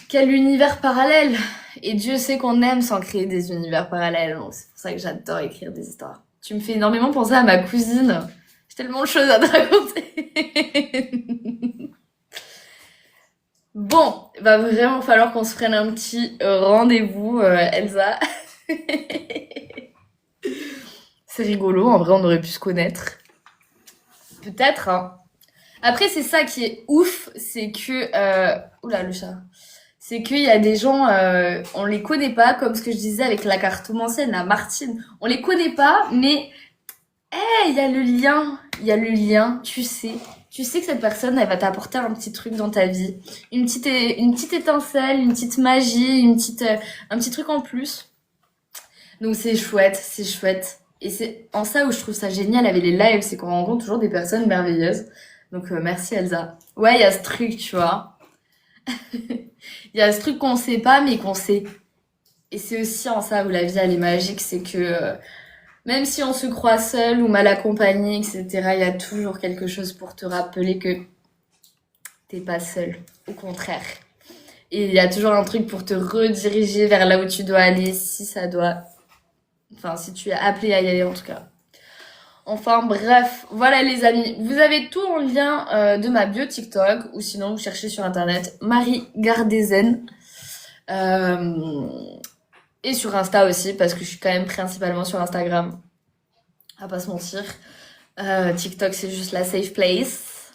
Quel univers parallèle. Et Dieu sait qu'on aime s'en créer des univers parallèles. Donc c'est pour ça que j'adore écrire des histoires. Tu me fais énormément penser à ma cousine. J'ai tellement de choses à te raconter. Bon, il va vraiment falloir qu'on se prenne un petit rendez-vous, Elsa. C'est rigolo, en vrai, on aurait pu se connaître. Peut-être, hein. Après, c'est ça qui est ouf, c'est que... Oula, le chat. C'est qu'il y a des gens, on les connaît pas, comme ce que je disais avec la cartomancienne, la Martine. On les connaît pas, mais... il y a le lien. il y a le lien, tu sais que cette personne, elle va t'apporter un petit truc dans ta vie, une petite étincelle, une petite magie, un petit truc en plus. Donc c'est chouette, c'est chouette. Et c'est en ça où je trouve ça génial avec les lives, c'est qu'on rencontre toujours des personnes merveilleuses. Donc merci Elsa. Ouais, il y a ce truc, tu vois. Il y a ce truc qu'on sait pas, mais qu'on sait. Et c'est aussi en ça où la vie, elle est magique, c'est que même si on se croit seul ou mal accompagné, etc., il y a toujours quelque chose pour te rappeler que t'es pas seul. Au contraire. Et il y a toujours un truc pour te rediriger vers là où tu dois aller, si ça doit... Enfin, si tu es appelé à y aller en tout cas. Enfin bref, voilà les amis. Vous avez tout en lien de ma bio TikTok ou sinon vous cherchez sur internet Marie Gardezen. Et sur Insta aussi parce que je suis quand même principalement sur Instagram. À pas se mentir. TikTok c'est juste la safe place.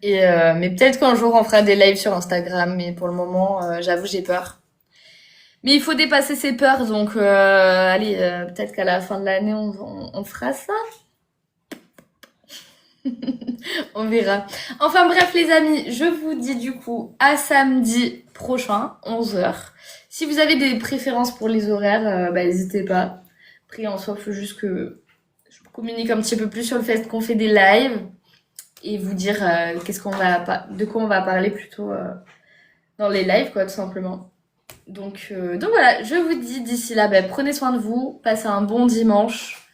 Et mais peut-être qu'un jour on fera des lives sur Instagram. Mais pour le moment, j'avoue j'ai peur. Mais il faut dépasser ses peurs, donc allez, peut-être qu'à la fin de l'année, on fera ça. On verra. Enfin bref les amis, je vous dis du coup à samedi prochain, 11h. Si vous avez des préférences pour les horaires, n'hésitez pas. Après en soi, il faut juste que je communique un petit peu plus sur le fait qu'on fait des lives et vous dire de quoi on va parler plutôt dans les lives, quoi, tout simplement. Donc voilà, je vous dis d'ici là, prenez soin de vous, passez un bon dimanche.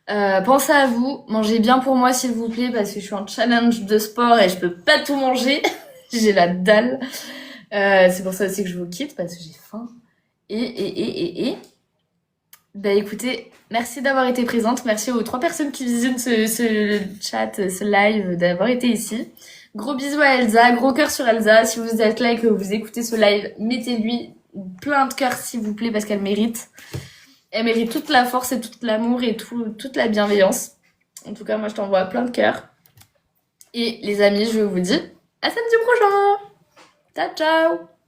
Pensez à vous, mangez bien pour moi s'il vous plaît, parce que je suis en challenge de sport et je peux pas tout manger. J'ai la dalle. C'est pour ça aussi que je vous quitte, parce que j'ai faim. Écoutez, merci d'avoir été présente. Merci aux 3 personnes qui visionnent ce chat, ce live, d'avoir été ici. Gros bisous à Elsa, gros cœur sur Elsa. Si vous êtes là et que vous écoutez ce live, mettez-lui plein de cœurs s'il vous plaît, parce qu'elle mérite. Elle mérite toute la force et tout l'amour et toute la bienveillance. En tout cas, moi je t'envoie plein de cœurs. Et les amis, je vous dis à samedi prochain. Ciao ciao.